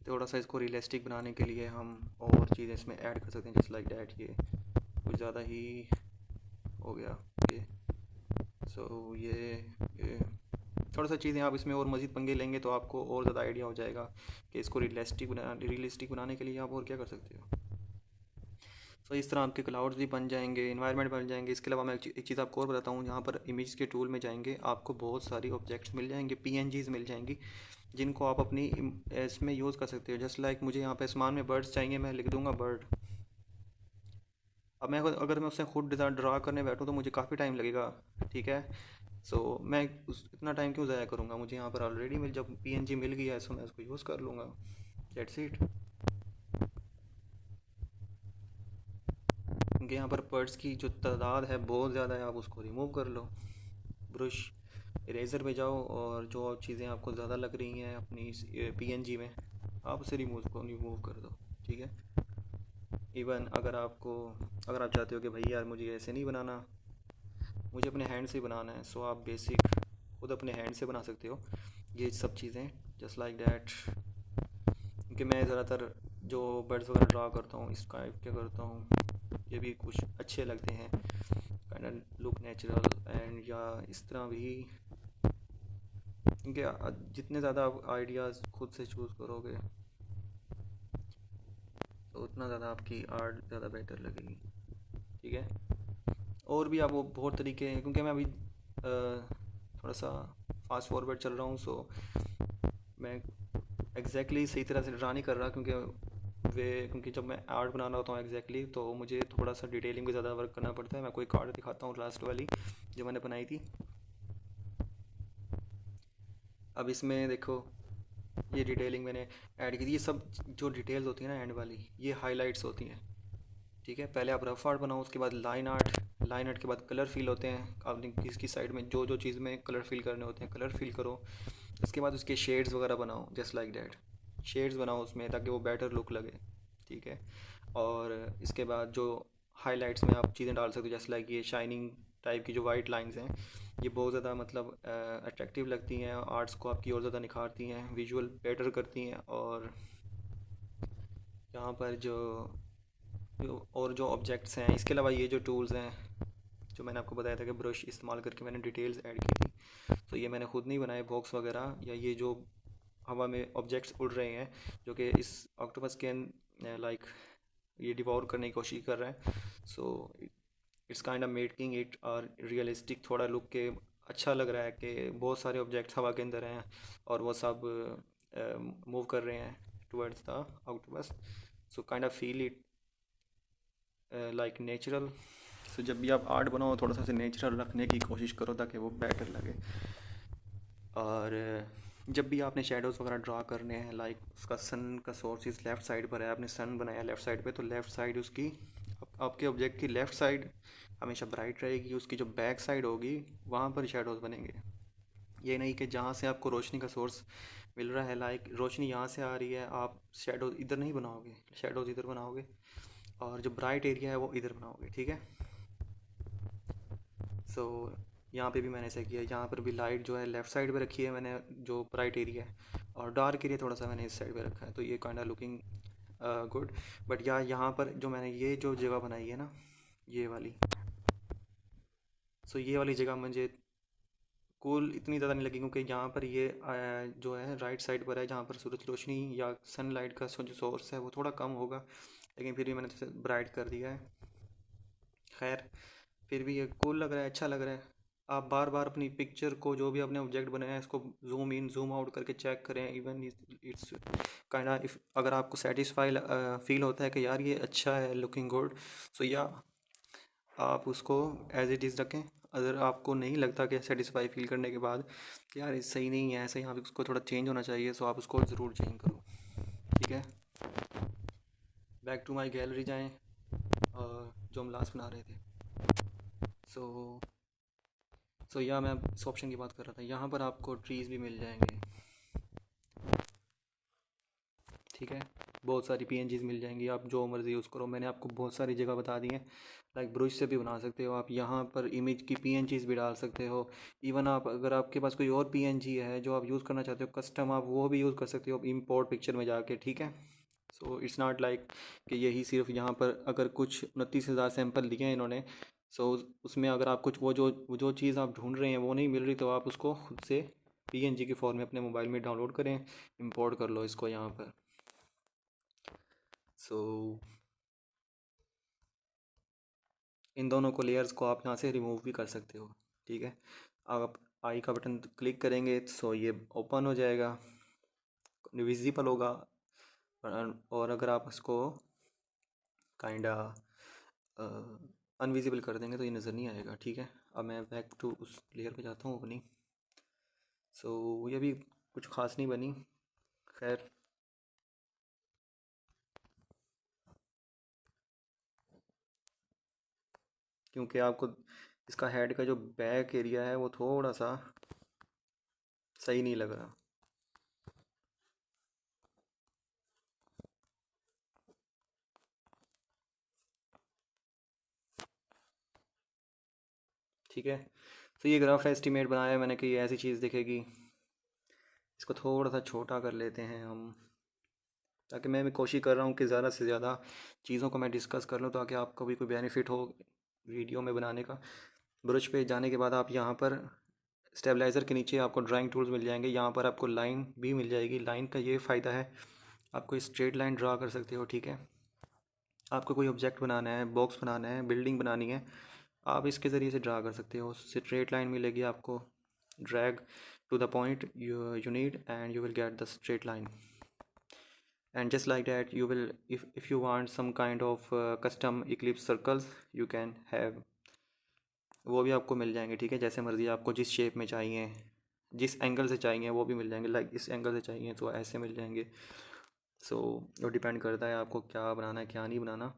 Speaker 1: थोड़ा सा इसको रियलिस्टिक बनाने के लिए हम और चीज़ें इसमें ऐड कर सकते हैं, जस्ट लाइक डैट। ये कुछ ज़्यादा ही हो गया, ओके। सो ये थोड़ा सा चीज़ें आप इसमें और मज़ीद पंगे लेंगे तो आपको और ज़्यादा आइडिया हो जाएगा कि इसको रियलिस्टिक बनाने के लिए आप और क्या कर सकते हो। सो इस तरह आपके क्लाउड्स भी बन जाएंगे, इन्वायरमेंट बन जाएंगे। इसके अलावा मैं एक चीज़ आपको और बताता हूँ, यहाँ पर इमेज के टूल में जाएंगे, आपको बहुत सारी ऑब्जेक्ट्स मिल जाएंगे, पीएनजीज मिल जाएंगी, जिनको आप अपनी इसमें यूज़ कर सकते हो। जस्ट लाइक मुझे यहाँ पे आसमान में बर्ड्स चाहिए, मैं लिख दूँगा बर्ड। अब मैं अगर मैं उससे खुद डिज़ाइन ड्रा करने बैठूँ तो मुझे काफ़ी टाइम लगेगा, ठीक है। सो मैं इतना टाइम क्यों ज़ाया करूँगा, मुझे यहाँ पर ऑलरेडी जब पीएनजी मिल गया है, सो मैं उसको यूज़ कर लूँगा, दैट्स इट। क्योंकि यहाँ पर पर्ट्स की जो तादाद है बहुत ज़्यादा है, आप उसको रिमूव कर लो। ब्रश इरेज़र पे जाओ, और जो चीज़ें आपको ज़्यादा लग रही हैं अपनी पीएनजी में, आप उसे रिमूव कर दो, ठीक है। इवन अगर आप चाहते हो कि भाई यार मुझे ऐसे नहीं बनाना, मुझे अपने हैंड से बनाना है, सो आप बेसिक खुद अपने हैंड से बना सकते हो ये सब चीज़ें, जस्ट लाइक डैट। क्योंकि मैं ज़्यादातर जो बर्ड्स वगैरह ड्रा करता हूँ इस टाइप के करता हूँ, ये भी कुछ अच्छे लगते हैं, काइंड लुक नेचुरल एंड, या इस तरह भी। क्योंकि जितने ज़्यादा आप आइडियाज़ खुद से चूज़ करोगे तो उतना ज़्यादा आपकी आर्ट ज़्यादा बेटर लगेगी। ठीक है। और भी आप वो बहुत तरीके हैं, क्योंकि मैं अभी थोड़ा सा फास्ट फॉरवर्ड चल रहा हूँ, सो मैं सही तरह से ड्रा नहीं कर रहा, क्योंकि जब मैं आर्ट बनाना होता हूँ तो मुझे थोड़ा सा डिटेलिंग में ज़्यादा वर्क करना पड़ता है। मैं कोई कार्ड दिखाता हूँ, लास्ट वाली जो मैंने बनाई थी। अब इसमें देखो, ये डिटेलिंग मैंने ऐड की थी। ये सब जो डिटेल्स होती है ना एंड वाली, ये हाइलाइट्स होती हैं। ठीक है, पहले आप रफ आर्ट बनाओ, उसके बाद लाइन आर्ट के बाद कलर फिल होते हैं। आपने किसकी साइड में जो जो चीज़ में कलर फिल करने होते हैं, कलर फिल करो। उसके बाद उसके शेड्स वगैरह बनाओ, जस्ट लाइक डैट। शेड्स बनाओ उसमें, ताकि वो बेटर लुक लगे। ठीक है। और इसके बाद जो हाइलाइट्स में आप चीज़ें डाल सकते हो, जैसे लाइक ये शाइनिंग टाइप की जो वाइट लाइंस हैं, ये बहुत ज़्यादा मतलब अट्रैक्टिव लगती हैं, आर्ट्स को आपकी और ज़्यादा निखारती हैं, विजुअल बेटर करती हैं। और यहाँ पर और जो ऑब्जेक्ट्स हैं, इसके अलावा ये जो टूल्स हैं, जो मैंने आपको बताया था कि ब्रश इस्तेमाल करके मैंने डिटेल्स ऐड की थी, तो ये मैंने खुद नहीं बनाए। बॉक्स वगैरह या ये जो हवा में ऑब्जेक्ट्स उड़ रहे हैं, जो कि इस ऑक्टोपस के लाइक ये डिवोर करने की कोशिश कर रहा है, so it's kind of making it और रियलिस्टिक थोड़ा लुक के। अच्छा लग रहा है कि बहुत सारे ऑब्जेक्ट्स हवा के अंदर हैं और वो सब मूव कर रहे हैं towards the octopus, so kind of feel it like natural. So जब भी आप आर्ट बनाओ, थोड़ा सा नेचुरल रखने की कोशिश करो, ताकि वो बेटर लगे। और जब भी आपने शेडोज़ वगैरह ड्रा करने हैं, लाइक उसका सन का सोर्सेज लेफ़्ट साइड पर है, आपने सन बनाया लेफ़्ट साइड पे, तो लेफ़्ट साइड उसकी आपके ऑब्जेक्ट की लेफ़्ट साइड हमेशा ब्राइट रहेगी। उसकी जो बैक साइड होगी, वहाँ पर शेडोज़ बनेंगे। ये नहीं कि जहाँ से आपको रोशनी का सोर्स मिल रहा है, लाइक रोशनी यहाँ से आ रही है, आप शेडोज़ इधर नहीं बनाओगे, शेडोज़ इधर बनाओगे, और जो ब्राइट एरिया है वो इधर बनाओगे। ठीक है। सो यहाँ पे भी मैंने ऐसा किया, यहाँ पर भी लाइट जो है लेफ़्ट साइड पे रखी है मैंने, जो ब्राइट एरिया है, और डार्क एरिया थोड़ा सा मैंने इस साइड पे रखा है, तो ये kind of looking good. But यहाँ पर जो मैंने ये जो जगह बनाई है ना, ये वाली, सो ये वाली जगह मुझे कूल इतनी ज़्यादा नहीं लगी, क्योंकि यहाँ पर ये जो है राइट साइड पर है, जहाँ पर सूरज की रोशनी या सनलाइट का जो सोर्स है वो थोड़ा कम होगा, लेकिन फिर भी मैंने इसे ब्राइट कर दिया है। खैर, फिर भी ये कूल लग रहा है, अच्छा लग रहा है। आप बार बार अपनी पिक्चर को, जो भी आपने ऑब्जेक्ट बनाया है, इसको जूम इन जूम आउट करके चेक करें। इवन इट्स काइंड ऑफ, अगर आपको सेटिस्फाई फील होता है कि यार ये अच्छा है, लुकिंग गुड, सो या आप उसको एज इट इज़ रखें। अगर आपको नहीं लगता कि सेटिस्फाई फील करने के बाद कि यार ये सही नहीं है, ऐसे यहाँ पे उसको थोड़ा चेंज होना चाहिए, सो आप उसको ज़रूर चेंज करो। ठीक है। बैक टू माई गैलरी जाएँ, जो हम लास्ट बना रहे थे। सो या मैं इस ऑप्शन की बात कर रहा था, यहाँ पर आपको ट्रीज़ भी मिल जाएंगे। ठीक है। बहुत सारी पीएनजीज मिल जाएंगी, आप जो मर्ज़ी यूज़ करो। मैंने आपको बहुत सारी जगह बता दी हैं, लाइक ब्रश से भी बना सकते हो आप, यहाँ पर इमेज की पीएनजीज भी डाल सकते हो। इवन आप, अगर आपके पास कोई और पीएनजी है जो आप यूज़ करना चाहते हो कस्टम, आप वो भी यूज़ कर सकते हो इंपोर्ट पिक्चर में जाके। ठीक है। सो इट्स नॉट लाइक कि यही सिर्फ यहाँ पर, अगर कुछ 29,000 सैंपल दिए हैं इन्होंने, सो उसमें अगर आप कुछ वो जो चीज़ आप ढूंढ रहे हैं वो नहीं मिल रही, तो आप उसको खुद से पीएनजी के फॉर्म में अपने मोबाइल में डाउनलोड करें, इंपोर्ट कर लो इसको यहाँ पर। सो इन दोनों को, लेयर्स को आप यहाँ से रिमूव भी कर सकते हो। ठीक है। आप आई का बटन क्लिक करेंगे, सो ये ओपन हो जाएगा, विजिबल होगा। और अगर आप इसको काइंडा अनविजिबल कर देंगे तो ये नज़र नहीं आएगा। ठीक है। अब मैं बैक टू उस लेयर पे जाता हूँ अपनी। सो ये भी कुछ ख़ास नहीं बनी। खैर, क्योंकि आपको इसका हेड का जो बैक एरिया है वो थोड़ा सा सही नहीं लग रहा। ठीक है। तो ये ग्राफ एस्टिमेट बनाया है मैंने कि ये ऐसी चीज़ दिखेगी। इसको थोड़ा सा छोटा कर लेते हैं हम, ताकि मैं भी कोशिश कर रहा हूँ कि ज़्यादा से ज़्यादा चीज़ों को मैं डिस्कस कर लूँ, ताकि आपको भी कोई बेनिफिट हो वीडियो में बनाने का। ब्रश पे जाने के बाद आप यहाँ पर स्टेबलाइज़र के नीचे आपको ड्राइंग टूल्स मिल जाएंगे। यहाँ पर आपको लाइन भी मिल जाएगी। लाइन का ये फ़ायदा है, आपको स्ट्रेट लाइन ड्रा कर सकते हो। ठीक है। आपको कोई ऑब्जेक्ट बनाना है, बॉक्स बनाना है, बिल्डिंग बनानी है, आप इसके ज़रिए से ड्रा कर सकते हो। स्ट्रेट लाइन मिलेगी आपको, drag to the point you need and you will get the straight line, and just like that you will, if you want some kind of custom eclipse circles you can have, वो भी आपको मिल जाएंगे। ठीक है, जैसे मर्ज़ी आपको जिस शेप में चाहिए, जिस एंगल से चाहिए वो भी मिल जाएंगे। लाइक इस एंगल से चाहिए तो ऐसे मिल जाएंगे। सो वो डिपेंड करता है आपको क्या बनाना है क्या नहीं बनाना।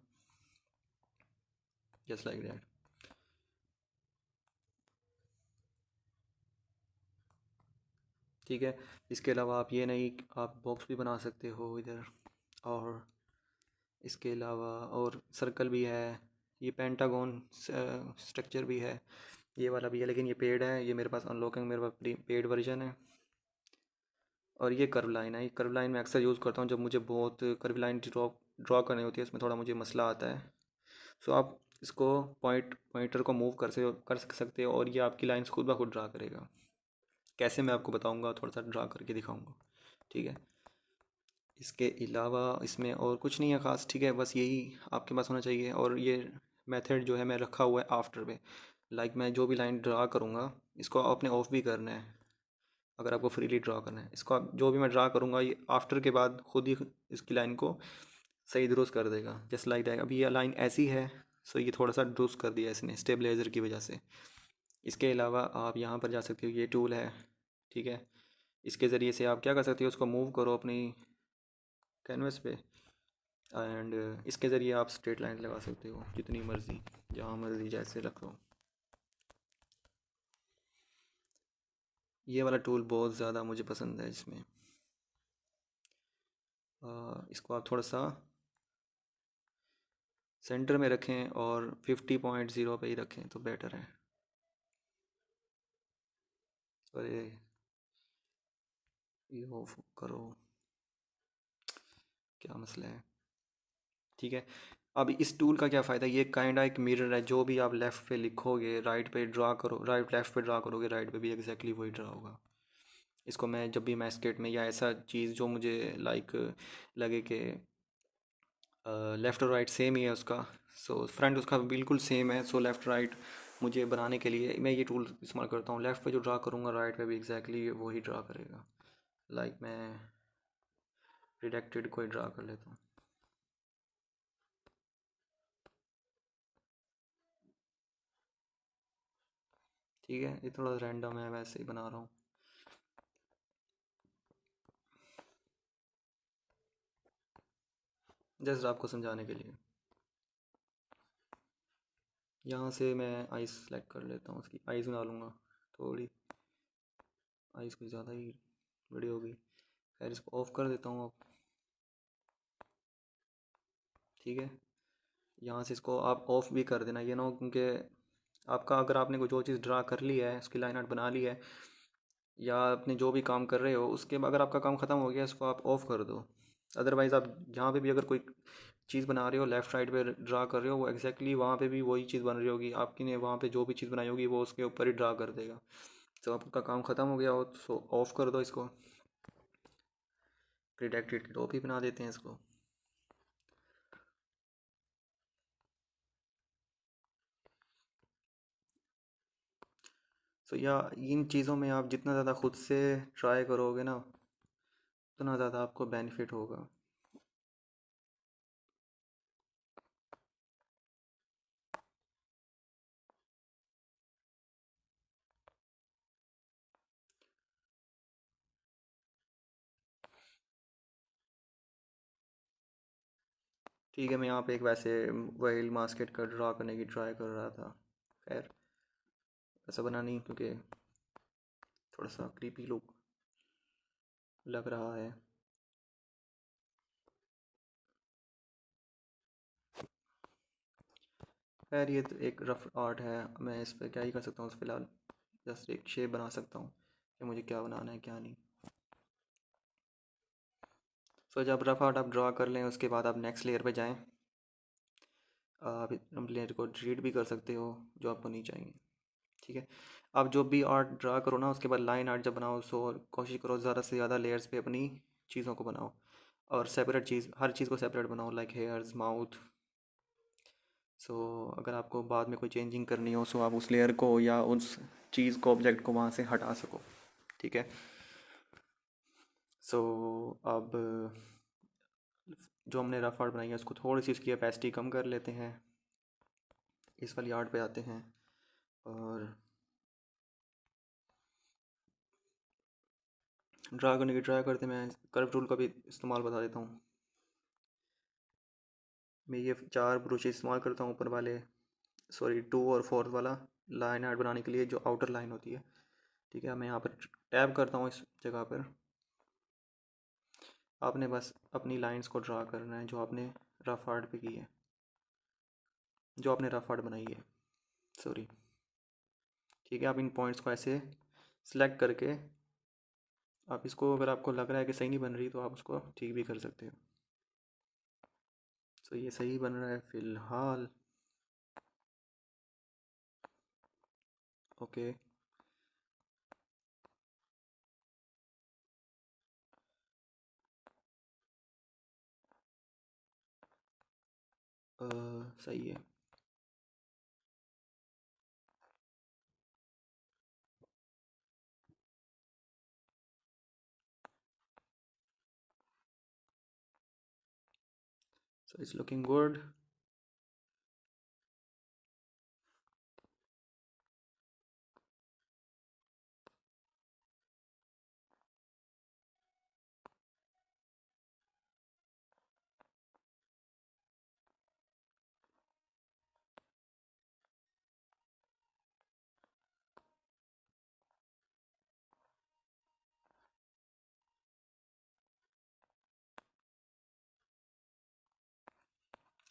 Speaker 1: Just like that. ठीक है, इसके अलावा आप ये नहीं, आप बॉक्स भी बना सकते हो इधर, और इसके अलावा और सर्कल भी है, ये पेंटागन स्ट्रक्चर भी है, ये वाला भी है, लेकिन ये पेड है, ये मेरे पास अनलॉकिंग, मेरे पास पेड वर्जन है। और ये कर्व लाइन है, ये कर्व लाइन मैं अक्सर यूज़ करता हूँ जब मुझे बहुत कर्व लाइन ड्रॉ करनी होती है, इसमें थोड़ा मुझे मसला आता है। सो आप इसको पॉइंटर को मूव कर सकते हो और ये आपकी लाइंस खुद ब खुद ड्रा करेगा। कैसे, मैं आपको बताऊंगा, थोड़ा सा ड्रा करके दिखाऊंगा। ठीक है, इसके अलावा इसमें और कुछ नहीं है ख़ास। ठीक है, बस यही आपके पास होना चाहिए। और ये मेथड जो है मैं रखा हुआ है आफ्टर पे। लाइक मैं जो भी लाइन ड्रा करूँगा इसको आपने ऑफ भी करना है। अगर आपको फ्रीली ड्रा करना है इसको, आप जो भी मैं ड्रा करूँगा ये आफ्टर के बाद खुद ही इसकी लाइन को सही दुरुस्त कर देगा। जस्ट लाइक दैट, अभी ये लाइन ऐसी है, सो ये थोड़ा सा दुरुस्त कर दिया इसने स्टेबलाइज़र की वजह से। इसके अलावा आप यहाँ पर जा सकते हो, ये टूल है। ठीक है, इसके ज़रिए से आप क्या कर सकते हो, उसको मूव करो अपनी कैनवस पे, एंड इसके ज़रिए आप स्ट्रेट लाइन लगा सकते हो जितनी मर्ज़ी, जहाँ मर्ज़ी जैसे रखो। ये वाला टूल बहुत ज़्यादा मुझे पसंद है इसमें। इसको आप थोड़ा सा सेंटर में रखें और 50.0 पे ही रखें तो बेटर है। अरे ये ऑफ करो, क्या मसला है। ठीक है, अब इस टूल का क्या फ़ायदा, ये काइंड एक मिरर है। जो भी आप लेफ़्ट पे लिखोगे राइट पे ड्रा करो, राइट लेफ़्ट पे ड्रा करोगे राइट पे भी एग्जैक्टली वही ड्रा होगा। इसको मैं जब भी मैं स्केट में या ऐसा चीज़ जो मुझे लाइक लगे कि लेफ़्ट और राइट सेम ही है उसका, सो फ्रंट उसका बिल्कुल सेम है, सो लेफ़्ट राइट मुझे बनाने के लिए मैं ये टूल इस्तेमाल करता हूँ। लेफ़्ट पे जो ड्रा करूँगा राइट पे भी एग्जैक्टली वही ड्रा करेगा। लाइक मैं रिडक्टेड को ही ड्रा कर लेता हूँ। ठीक है, ये थोड़ा रैंडम है, वैसे ही बना रहा हूँ। जस्ट आपको समझाने के लिए। यहाँ से मैं आइस सेलेक्ट कर लेता हूँ, उसकी आइस बना लूँगा। थोड़ी आइस कुछ ज़्यादा ही बड़ी होगी, खैर इसको ऑफ कर देता हूँ अब। ठीक है, यहाँ से इसको आप ऑफ भी कर देना, ये ना हो क्योंकि आपका, अगर आपने कोई जो चीज़ ड्रा कर ली है, उसकी लाइन आर्ट बना ली है, या अपने जो भी काम कर रहे हो उसके बाद अगर आपका काम ख़त्म हो गया इसको आप ऑफ़ कर दो। अदरवाइज़ आप जहाँ पे भी अगर कोई चीज़ बना रहे हो, लेफ़्ट राइट पे ड्रा कर रहे हो, वो एग्जैक्टली वहाँ पे भी वही चीज़ बन रही होगी आपकी ने, वहाँ पे जो भी चीज़ बनाई होगी वो उसके ऊपर ही ड्रा कर देगा। तो आपका काम ख़त्म हो गया हो तो ऑफ़ कर दो इसको। रिडक्टेड की टॉप ही बना देते हैं इसको। सो या इन चीज़ों में आप जितना ज़्यादा खुद से ट्राई करोगे ना उतना ज़्यादा आपको बेनिफिट होगा। ठीक है, मैं यहाँ पे एक वैसे वाइल्ड मास्केट का ड्रा करने की ट्राई कर रहा था। खैर ऐसा बना नहीं क्योंकि थोड़ा सा क्रीपी लुक लग रहा है। खैर ये तो एक रफ आर्ट है, मैं इस पर क्या ही कर सकता हूँ फ़िलहाल। जस्ट एक शेप बना सकता हूँ कि मुझे क्या बनाना है क्या नहीं। सो जब रफ आर्ट आप ड्रा कर लें उसके बाद आप नेक्स्ट लेयर पे जाएं। आप लेयर को डिलीट भी कर सकते हो जो आपको नहीं चाहिए। ठीक है, आप जो भी आर्ट ड्रा करो ना उसके बाद लाइन आर्ट जब बनाओ सो कोशिश करो ज़्यादा से ज़्यादा लेयर्स पे अपनी चीज़ों को बनाओ, और सेपरेट चीज़, हर चीज़ को सेपरेट बनाओ, लाइक हेयर्स, माउथ, सो अगर आपको बाद में कोई चेंजिंग करनी हो सो आप उस लेयर को या उस चीज़ को ऑब्जेक्ट को वहाँ से हटा सको, ठीक है। सो अब जो हमने रफ आर्ट बनाई है उसको थोड़ी सी उसकी कैपेसिटी कम कर लेते हैं, इस वाली आर्ट पे आते हैं और ड्रा करने की ट्राई करते हैं। मैं कर्व टूल का भी इस्तेमाल बता देता हूँ। मैं ये 4 ब्रश इस्तेमाल करता हूँ ऊपर वाले, सॉरी 2 और 4 वाला लाइन आर्ट बनाने के लिए, जो आउटर लाइन होती है, ठीक है। मैं यहाँ पर टैब करता हूँ इस जगह पर। आपने बस अपनी लाइंस को ड्रा करना है जो आपने रफ आर्ट पे की है, जो आपने रफ आर्ट बनाई है, सॉरी, ठीक है। आप इन पॉइंट्स को ऐसे सिलेक्ट करके आप इसको, अगर आपको लग रहा है कि सही नहीं बन रही तो आप उसको ठीक भी कर सकते हो। तो ये सही बन रहा है फ़िलहाल, ओके। सही है। So it's looking good.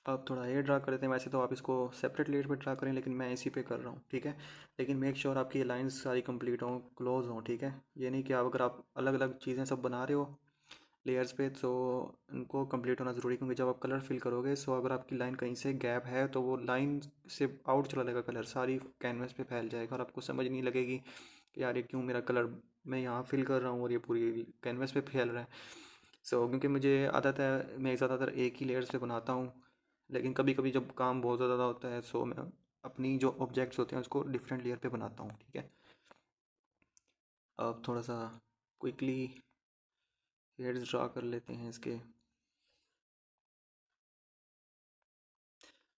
Speaker 1: आप थोड़ा ये ड्रा कर देते हैं, वैसे तो आप इसको सेपरेट लेयर पे ड्रा करें लेकिन मैं इसी पे कर रहा हूँ, ठीक है। लेकिन मेक श्योर आपकी ये लाइंस सारी कंप्लीट हों, क्लोज हों, ठीक है। ये नहीं कि आप, अगर आप अलग अलग चीज़ें सब बना रहे हो लेयर्स पे, तो उनको कंप्लीट होना ज़रूरी, क्योंकि जब आप कलर फिल करोगे सो अगर आपकी लाइन कहीं से गैप है तो वो लाइन से आउट चला जाएगा, कलर सारी कैनवस पे फैल जाएगा और आपको समझ नहीं लगेगी कि यार ये क्यों मेरा कलर मैं यहाँ फिल कर रहा हूँ और ये पूरी कैनवस पे फैल रहा है। सो क्योंकि मुझे आदत है, मैं ज़्यादातर एक ही लेयर्स पे बनाता हूँ, लेकिन कभी कभी जब काम बहुत ज़्यादा होता है सो मैं अपनी जो ऑब्जेक्ट्स होते हैं उसको डिफरेंट लेयर पे बनाता हूँ, ठीक है। अब थोड़ा सा क्विकली हेड्स ड्रा कर लेते हैं इसके।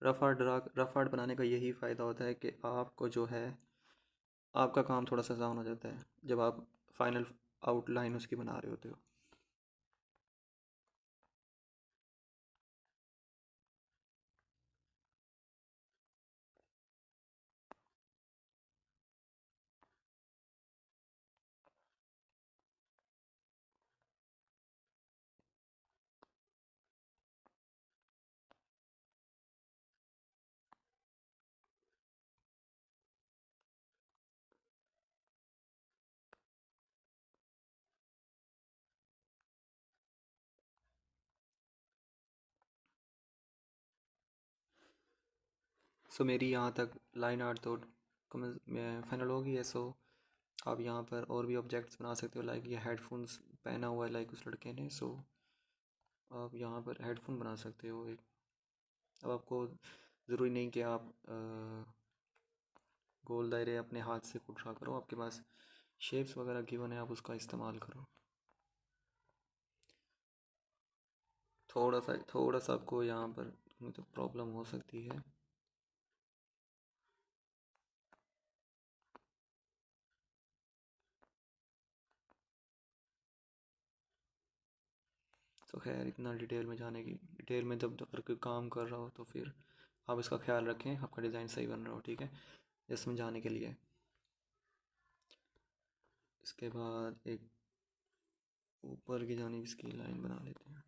Speaker 1: रफ आर्ट बनाने का यही फ़ायदा होता है कि आपको जो है आपका काम थोड़ा सा आसान हो जाता है जब आप फाइनल आउटलाइन उसकी बना रहे होते हो। सो मेरी यहाँ तक लाइन आर्ट तो फाइनल हो गई है। सो आप यहाँ पर और भी ऑब्जेक्ट्स बना सकते हो, लाइक ये हेडफोन्स पहना हुआ है लाइक उस लड़के ने, सो आप यहाँ पर हेडफोन बना सकते हो एक। अब आपको ज़रूरी नहीं कि आप गोल दायरे अपने हाथ से खुद ड्रा करो, आपके पास शेप्स वगैरह गिवन है, आप उसका इस्तेमाल करो। थोड़ा सा आपको यहाँ पर तो प्रॉब्लम हो सकती है। तो खैर इतना डिटेल में जब अगर कोई काम कर रहा हो तो फिर आप इसका ख्याल रखें, आपका डिज़ाइन सही बन रहा हो, ठीक है। ये समझाने के लिए। इसके बाद एक ऊपर की जानिब इसकी लाइन बना लेते हैं।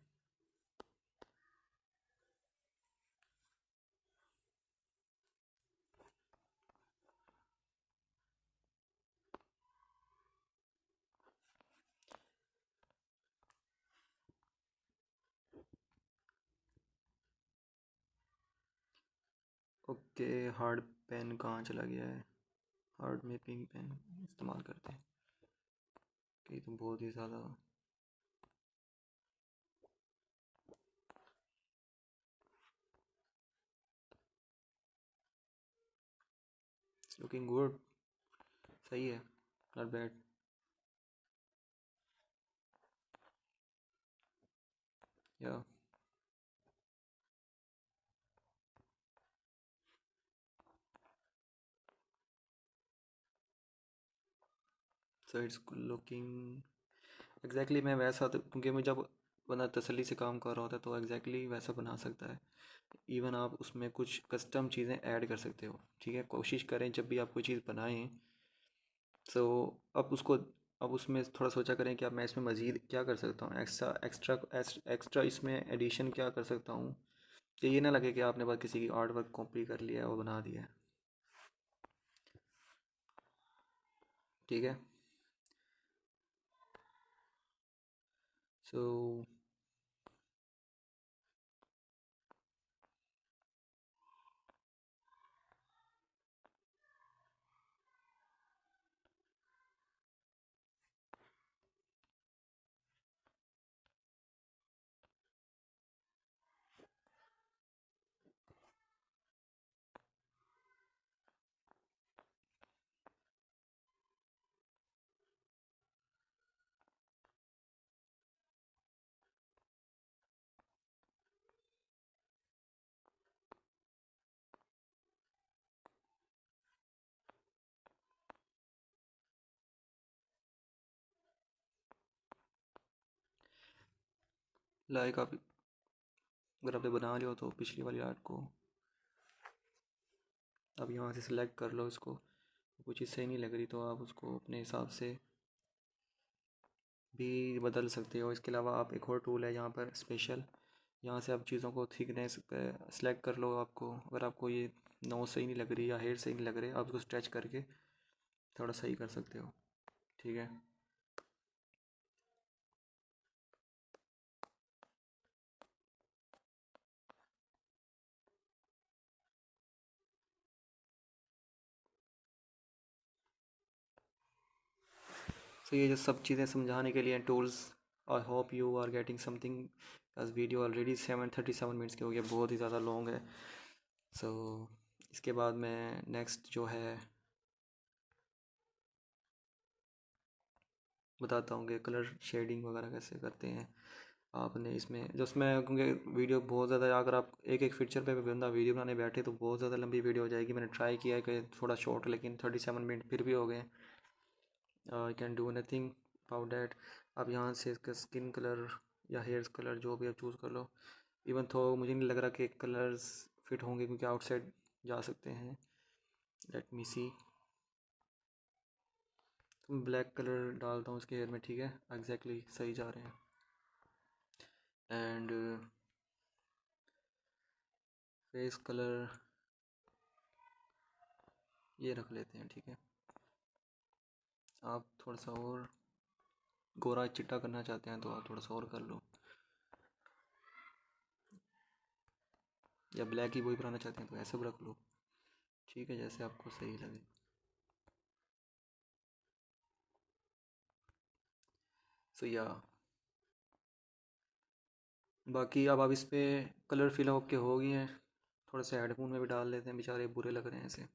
Speaker 1: ओके, हार्ड पेन कहाँ चला गया है? हार्ड में पिंक पेन इस्तेमाल करते हैं कि तो बहुत ही ज़्यादा। लुकिंग गुड, सही है, नॉट बैड। या सो इट्स लुकिंग एग्जैक्टली मैं वैसा तो, क्योंकि मैं जब बंदा तसल्ली से काम कर रहा होता है तो एग्जैक्टली वैसा बना सकता है। इवन आप उसमें कुछ कस्टम चीज़ें ऐड कर सकते हो, ठीक है। कोशिश करें जब भी आप कोई चीज़ बनाएं, सो अब उसको, अब उसमें थोड़ा सोचा करें कि अब मैं इसमें मज़ीद क्या कर सकता हूँ, एक्स्ट्रा एक्स्ट्रा एक्स्ट्रा इसमें एडिशन क्या कर सकता हूँ, कि ये ना लगे कि आपने बस किसी की आर्ट वर्क कॉपी कर लिया है और बना दिया है, ठीक है। सो लाइक आप अगर आपने बना लिया हो तो पिछली वाली आर्ट को अब यहाँ से सिलेक्ट कर लो इसको। कोई चीज़ सही नहीं लग रही तो आप उसको अपने हिसाब से भी बदल सकते हो। इसके अलावा आप एक और टूल है यहाँ पर स्पेशल, यहाँ से आप चीज़ों को थिकनेस सेलेक्ट कर लो। आपको अगर आपको ये नोज सही नहीं लग रही या हेयर सही नहीं लग रहे, आप उसको स्ट्रेच करके थोड़ा सही कर सकते हो, ठीक है। सो ये जो सब चीज़ें समझाने के लिए tools, I hope you are getting something, बस वीडियो ऑलरेडी 7:37 की हो गया, बहुत ही ज़्यादा लॉन्ग है। सो इसके बाद मैं नेक्स्ट जो है बताता हूँ कि कलर शेडिंग वगैरह कैसे करते हैं। आपने इसमें जो उसमें, क्योंकि वीडियो बहुत ज़्यादा, अगर आप एक एक पिक्चर पे बंदा वीडियो बनाने बैठे तो बहुत ज़्यादा लंबी वीडियो हो जाएगी। मैंने ट्राई किया है कि थोड़ा शॉर्ट, लेकिन 37 मिनट फिर भी हो गए। I can do nothing about that. आप यहाँ से इसका स्किन कलर या हेयर कलर जो भी आप चूज़ कर लो। इवन तो मुझे नहीं लग रहा कि कलर्स फिट होंगे क्योंकि आउटसाइड जा सकते हैं। लेट मी सी, तो ब्लैक कलर डालता हूँ इसके हेयर में, ठीक है, एग्जैक्टली सही जा रहे हैं। एंड फेस कलर ये रख लेते हैं, ठीक है। आप थोड़ा सा और गोरा चिट्टा करना चाहते हैं तो आप थोड़ा सा और कर लो, या ब्लैक ही वही बनाना चाहते हैं तो ऐसे भी रख लो, ठीक है, जैसे आपको सही लगे। सो या बाकी अब इस पर कलर फिल अप के हो गए हैं। थोड़ा सा हेडफोन में भी डाल लेते हैं, बेचारे बुरे लग रहे हैं ऐसे।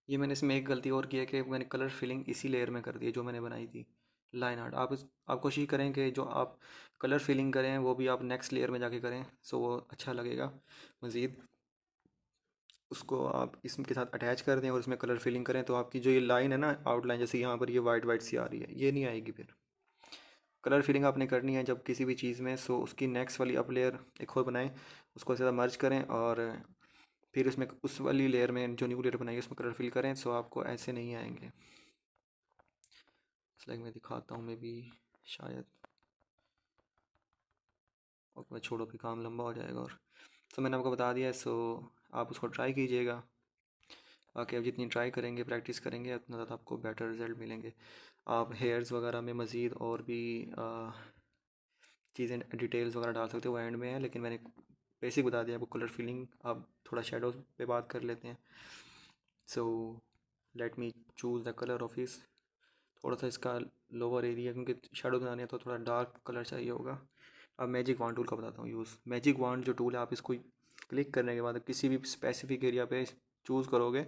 Speaker 1: ये मैंने इसमें एक गलती और की है कि मैंने कलर फिलिंग इसी लेयर में कर दी है जो मैंने बनाई थी लाइन आर्ट। आप कोशिश करें कि जो आप कलर फिलिंग करें वो भी आप नेक्स्ट लेयर में जाके करें, सो वो अच्छा लगेगा मज़ीद। उसको आप इसके साथ अटैच कर दें और उसमें कलर फिलिंग करें तो आपकी जो ये लाइन है ना, आउटलाइन, जैसे यहाँ पर ये वाइट वाइट सी आ रही है, ये नहीं आएगी। फिर कलर फिलिंग आपने करनी है जब किसी भी चीज़ में, सो उसकी नेक्स्ट वाली अप लेयर एक और बनाएं, उसको ज़्यादा मर्ज करें और फिर उसमें उस वाली लेयर में जो न्यू लेयर बनाई है उसमें कलर फिल करें, सो आपको ऐसे नहीं आएंगे। लाइक मैं दिखाता हूँ, मे बी शायद, और मैं छोड़ो भी काम लंबा हो जाएगा। और सो मैंने आपको बता दिया है, सो आप उसको ट्राई कीजिएगा। बाकी आप जितनी ट्राई करेंगे, प्रैक्टिस करेंगे, उतना ज़्यादा आपको बेटर रिजल्ट मिलेंगे। आप हेयर्स वगैरह में मज़ीद और भी चीज़ें डिटेल्स वगैरह डाल सकते हो, वो एंड में है, लेकिन मैंने बेसिक बता दिया आपको कलर फिलिंग। अब थोड़ा शेडोज़ पे बात कर लेते हैं। सो let me choose the colour of इस। थोड़ा सा इसका लोअर एरिया, क्योंकि शेडो बनाने है तो थोड़ा डार्क कलर चाहिए होगा। अब मैजिक वांड टूल का बताता हूँ यूज़। मैजिक वांड जो टूल है, आप इसको क्लिक करने के बाद किसी भी स्पेसिफिक एरिया पे चूज़ करोगे,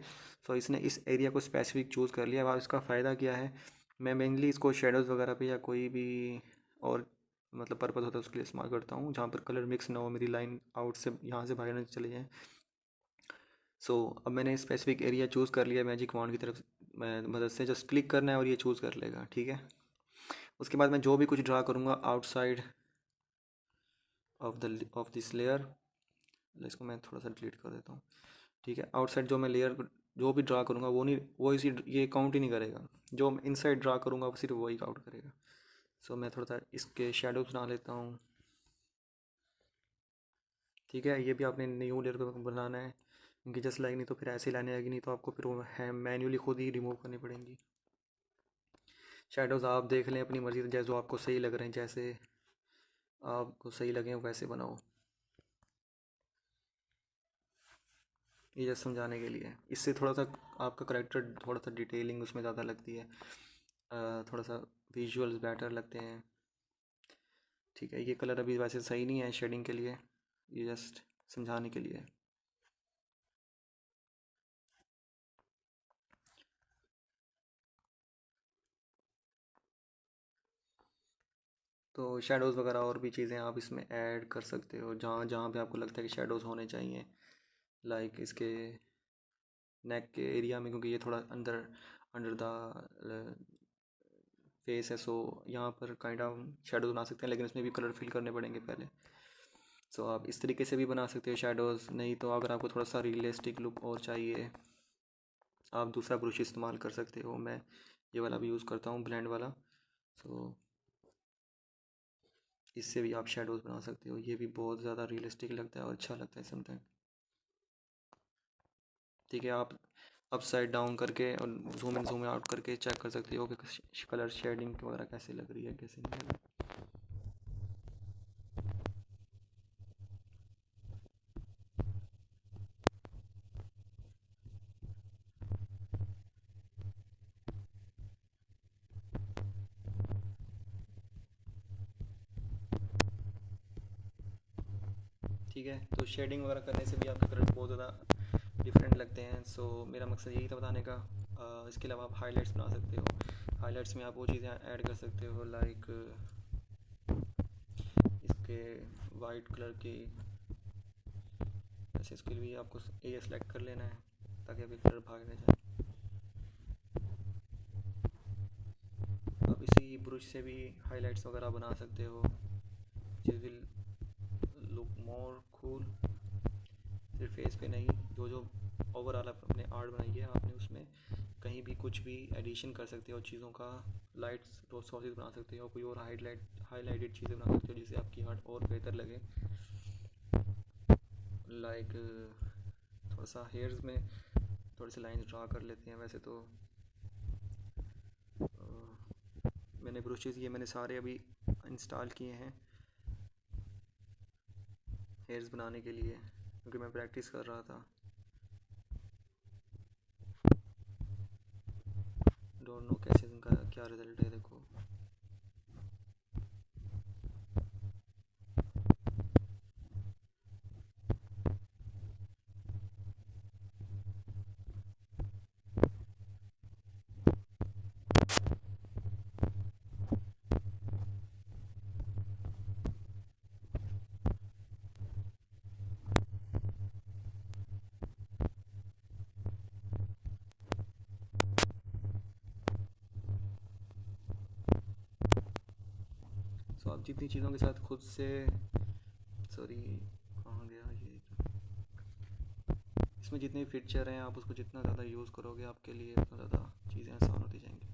Speaker 1: तो इसने इस एरिया को स्पेसिफिक चूज़ कर लिया। अब इसका फ़ायदा क्या है, मैं मेनली इसको शेडोज़ वगैरह पे या कोई भी और मतलब पर्पज़ होता है उसके लिए इस्तेमाल करता हूँ, जहाँ पर कलर मिक्स ना हो, मेरी लाइन आउट से यहाँ से बाहर ना चले जाएँ। सो अब मैंने स्पेसिफिक एरिया चूज़ कर लिया मैजिक वांड की तरफ मदद से। जस्ट क्लिक करना है और ये चूज़ कर लेगा, ठीक है। उसके बाद मैं जो भी कुछ ड्रा करूँगा आउटसाइड ऑफ दिस लेयर, इसको मैं थोड़ा सा डिलीट कर देता हूँ, ठीक है। आउटसाइड जो मैं लेयर जो भी ड्रा करूँगा वो नहीं, वो इसी ये काउंट ही नहीं करेगा। जो इनसाइड ड्रा करूँगा वो सिर्फ वही काउंट करेगा। सो मैं थोड़ा सा इसके शेडोज बना लेता हूँ, ठीक है। ये भी आपने न्यू लेयर पे बनाना है, क्योंकि जस्ट लाइक, नहीं तो फिर ऐसी लाइनें आएगी, नहीं तो आपको फिर वो है मैन्युअली खुद ही रिमूव करनी पड़ेंगी। शेडोज़ आप देख लें अपनी मर्ज़ी से, जैसे जो आपको सही लग रहे हैं, जैसे आपको सही लगे वैसे बनाओ। ये जस्ट समझाने के लिए, इससे थोड़ा सा आपका करेक्टर, थोड़ा सा डिटेलिंग उसमें ज़्यादा लगती है, थोड़ा सा विजुअल्स बेटर लगते हैं, ठीक है। ये कलर अभी वैसे सही नहीं है शेडिंग के लिए, ये जस्ट समझाने के लिए। तो शेडोज़ वगैरह और भी चीज़ें आप इसमें ऐड कर सकते हो, जहाँ जहाँ पे आपको लगता है कि शेडोज़ होने चाहिए। लाइक इसके नेक के एरिया में, क्योंकि ये थोड़ा अंदर अंडर द फेस है, सो यहाँ पर काइंड ऑफ शेडोज बना सकते हैं, लेकिन इसमें भी कलर फिल करने पड़ेंगे पहले। सो आप इस तरीके से भी बना सकते हो शेडोज़। नहीं तो अगर आपको थोड़ा सा रियलिस्टिक लुक और चाहिए, आप दूसरा ब्रश इस्तेमाल कर सकते हो। मैं ये वाला भी यूज़ करता हूँ, ब्लेंड वाला। सो इससे भी आप शेडोज़ बना सकते हो। ये भी बहुत ज़्यादा रियलिस्टिक लगता है और अच्छा लगता है समटाइम, ठीक है। आप अपसाइड डाउन करके और जूम इन जूम आउट करके चेक कर सकते हो कि कलर शेडिंग वगैरह कैसे लग रही है, कैसे नहीं लग रही। ठीक है, तो शेडिंग वगैरह करने से भी आपके कलर बहुत ज़्यादा डिफरेंट लगते हैं। सो मेरा मकसद यही था बताने का। इसके अलावा आप हाइलाइट्स बना सकते हो। हाइलाइट्स में आप वो चीज़ें ऐड कर सकते हो, लाइक इसके वाइट कलर की, ऐसे इसके लिए आपको एरिया सेलेक्ट कर लेना है ताकि अभी कलर भाग ना जाए। आप इसी ब्रश से भी हाइलाइट्स वगैरह बना सकते हो, which will look more cool. सिर्फ फेस पे नहीं, जो जो ओवरऑल आप अपने आर्ट बनाइए आपने, उसमें कहीं भी कुछ भी एडिशन कर सकते हो चीज़ों का। लाइट्स तो सोर्सेज बना सकते हो, कोई और हाईलाइटेड चीज़ें बना सकते हो जिससे आपकी आर्ट और बेहतर लगे। लाइक थोड़ा सा हेयर्स में थोड़ी सी लाइन ड्रा कर लेते हैं। वैसे तो मैंने ब्रशेज़ ये मैंने सारे अभी इंस्टॉल किए हैं हेयर्स बनाने के लिए, क्योंकि मैं प्रैक्टिस कर रहा था। डोंट नो कैसे उनका क्या रिजल्ट है, देखो। सो आप जितनी चीज़ों के साथ खुद से, सॉरी कहाँ गया ये, इसमें जितने फीचर हैं आप उसको जितना ज़्यादा यूज़ करोगे आपके लिए उतना ज़्यादा चीज़ें आसान होती जाएंगी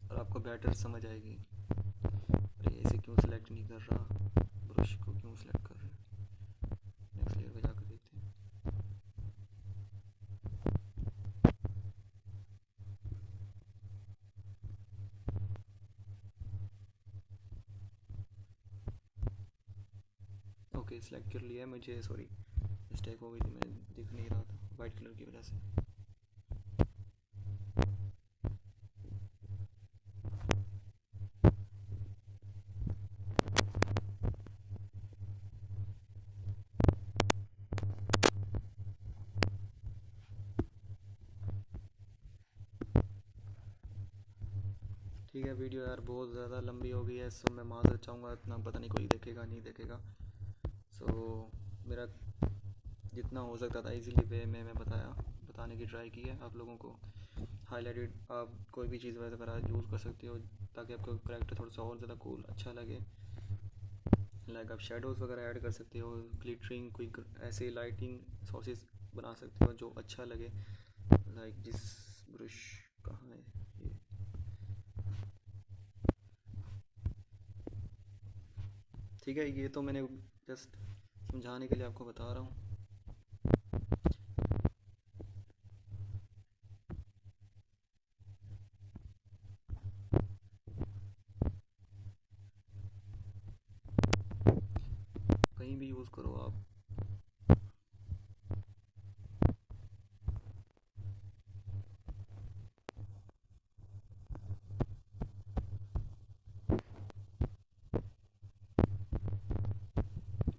Speaker 1: और आपको बेटर समझ आएगी। अरे ऐसे क्यों सिलेक्ट नहीं कर रहा, ब्रश को क्यों सिलेक्ट कर रहे हैं। नेक्स्ट लेयर पे जाकर देखते हैं। ओके सिलेक्ट कर लिया है। मुझे सॉरी मिस्टेक हो गई थी, मैं दिख नहीं रहा था वाइट कलर की वजह से। ठीक है, वीडियो यार बहुत ज़्यादा लंबी हो गई है, सो मैं माज़रत चाहूँगा, इतना पता नहीं कोई देखेगा नहीं देखेगा। सो मेरा जितना हो सकता था इजीली वे में मैं बताने की ट्राई की है आप लोगों को। हाईलाइटेड आप कोई भी चीज़ वगैरह यूज़ कर सकते हो ताकि आपका करेक्टर थोड़ा सा और ज़्यादा कूल अच्छा लगे। लाइक आप शेडोज़ वगैरह ऐड कर सकते हो, ग्लिटरिंग कोई ऐसे लाइटिंग सोर्सेज बना सकते हो जो अच्छा लगे। लाइक जिस ब्रश कहाँ है ये, ठीक है, ये तो मैंने जस्ट समझाने के लिए आपको बता रहा हूँ। कहीं भी यूज़ करो आप।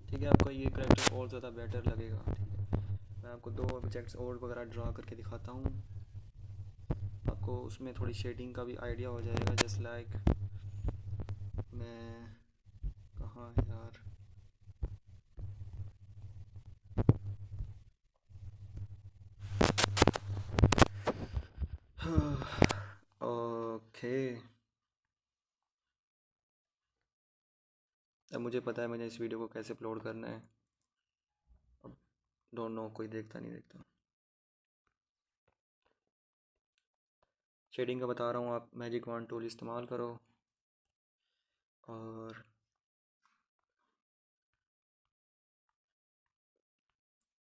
Speaker 1: ठीक है, आपका ये करेक्टर और ज़्यादा बेटर लगेगा। ठीक है, मैं आपको दो ऑब्जेक्ट्स और वगैरह ड्रा करके दिखाता हूँ, आपको उसमें थोड़ी शेडिंग का भी आइडिया हो जाएगा। जस्ट लाइक मैं कहाँ है यार, ओके अब मुझे पता है मैंने इस वीडियो को कैसे अपलोड करना है। अब डोंट नो कोई देखता नहीं देखता। शेडिंग का बता रहा हूँ, आप मैजिक वॉन्ड टूल इस्तेमाल करो और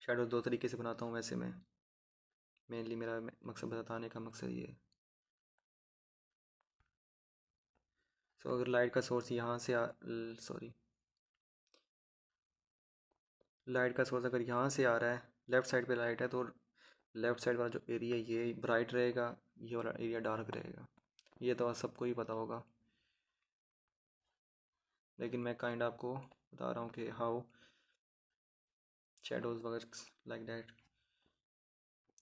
Speaker 1: शेडो दो तरीके से बनाता हूँ वैसे मैं, मेनली मेरा मकसद बताने का मकसद ये है। सो अगर लाइट का सोर्स यहाँ से सॉरी लाइट का सोर्स अगर यहाँ से आ रहा है, लेफ़्ट साइड पे लाइट है, तो लेफ़्ट साइड वाला जो एरिया ये ब्राइट रहेगा, ये वाला एरिया डार्क रहेगा। ये तो सबको ही पता होगा, लेकिन मैं काइंड आपको बता रहा हूँ कि how shadows works like that.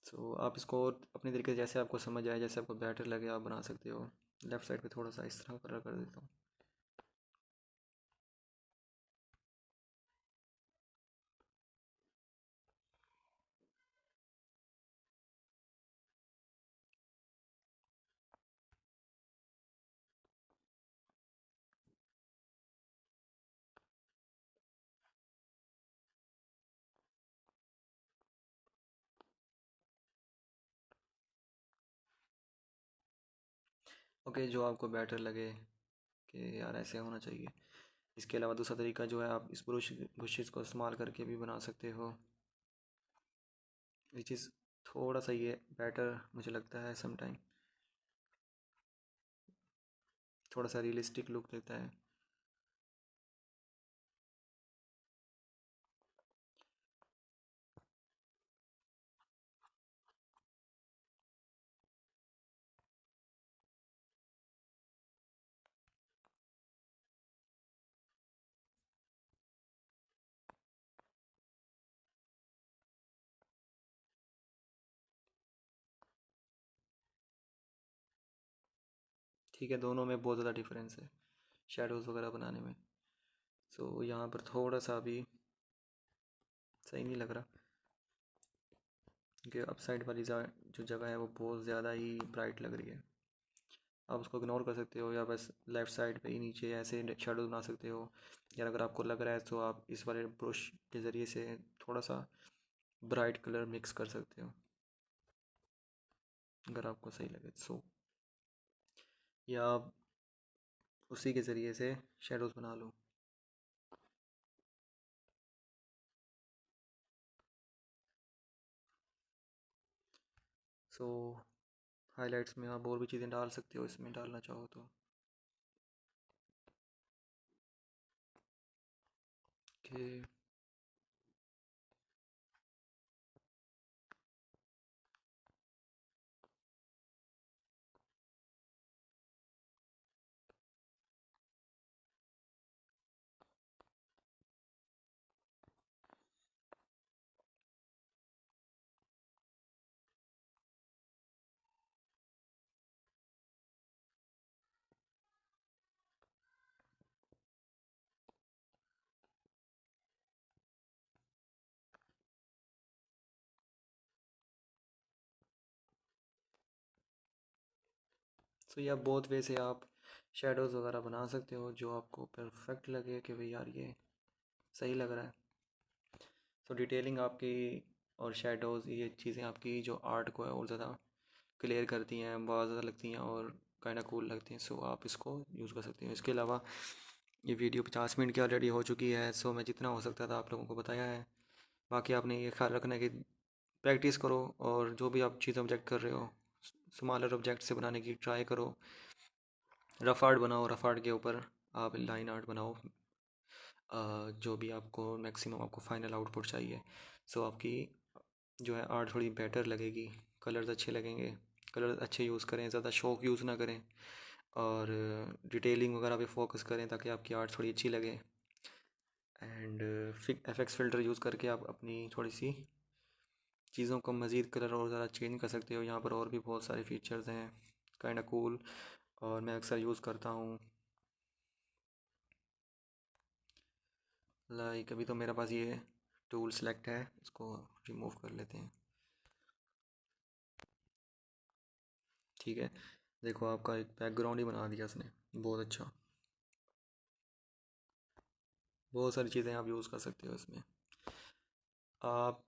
Speaker 1: So आप इसको अपने तरीके से जैसे आपको समझ आए, जैसे आपको बेटर लगे आप बना सकते हो। लेफ़्ट साइड पे थोड़ा सा इस तरह कलर कर देता हूँ। ओके, जो आपको बेटर लगे कि यार ऐसे होना चाहिए। इसके अलावा दूसरा तरीका जो है, आप इस ब्रशेज़ को इस्तेमाल करके भी बना सकते हो, विच इज़ थोड़ा सा ये बेटर मुझे लगता है समटाइम, थोड़ा सा रियलिस्टिक लुक देता है। ठीक है, दोनों में बहुत ज़्यादा डिफरेंस है शेडोज़ वगैरह बनाने में। सो यहाँ पर थोड़ा सा भी सही नहीं लग रहा, क्योंकि अप साइड वाली जो जगह है वो बहुत ज़्यादा ही ब्राइट लग रही है। आप उसको इग्नोर कर सकते हो, या बस लेफ़्ट साइड पे ही नीचे ऐसे शेडो बना सकते हो। या अगर आपको लग रहा है तो आप इस वाले ब्रश के ज़रिए से थोड़ा सा ब्राइट कलर मिक्स कर सकते हो, अगर आपको सही लगे सो। या आप उसी के ज़रिए से शेडोज़ बना लो। सो हाइलाइट्स में आप और भी चीज़ें डाल सकते हो इसमें डालना चाहो तो। ओके सो या बहुत वे से आप शेडोज़ वगैरह बना सकते हो जो आपको परफेक्ट लगे कि भाई यार ये सही लग रहा है। सो डिटेलिंग आपकी और शेडोज़ ये चीज़ें आपकी जो आर्ट को है और ज़्यादा क्लियर करती हैं, बहुत ज़्यादा लगती हैं और काइंड कूल लगती हैं। सो आप इसको यूज़ कर सकते हो। इसके अलावा ये वीडियो 50 मिनट की ऑलरेडी हो चुकी है। सो मैं जितना हो सकता था आप लोगों को बताया है। बाकी आपने ये ख्याल रखना है कि प्रैक्टिस करो और जो भी आप चीज़ ऑब्जेक्ट कर रहे हो स्मॉलर ऑब्जेक्ट से बनाने की ट्राई करो। रफ आर्ट बनाओ, रफ आर्ट के ऊपर आप लाइन आर्ट बनाओ, जो भी आपको मैक्सिमम आपको फाइनल आउटपुट चाहिए। सो आपकी जो है आर्ट थोड़ी बेटर लगेगी, कलर्स अच्छे लगेंगे। कलर्स अच्छे यूज़ करें, ज़्यादा शौक यूज़ ना करें और डिटेलिंग वगैरह पे फोकस करें ताकि आपकी आर्ट थोड़ी अच्छी लगे। एंड एफएक्स फ़िल्टर यूज़ करके आप अपनी थोड़ी सी चीज़ों को मज़ीद कलर और ज़्यादा चेंज कर सकते हो। यहाँ पर और भी बहुत सारे फीचर्स हैं काइंड कूल और मैं अक्सर यूज़ करता हूँ। लाइक अभी तो मेरे पास ये टूल सेलेक्ट है, इसको रिमूव कर लेते हैं। ठीक है, देखो आपका एक बैकग्राउंड ही बना दिया इसने, बहुत अच्छा। बहुत सारी चीज़ें आप यूज़ कर सकते हो इसमें। आप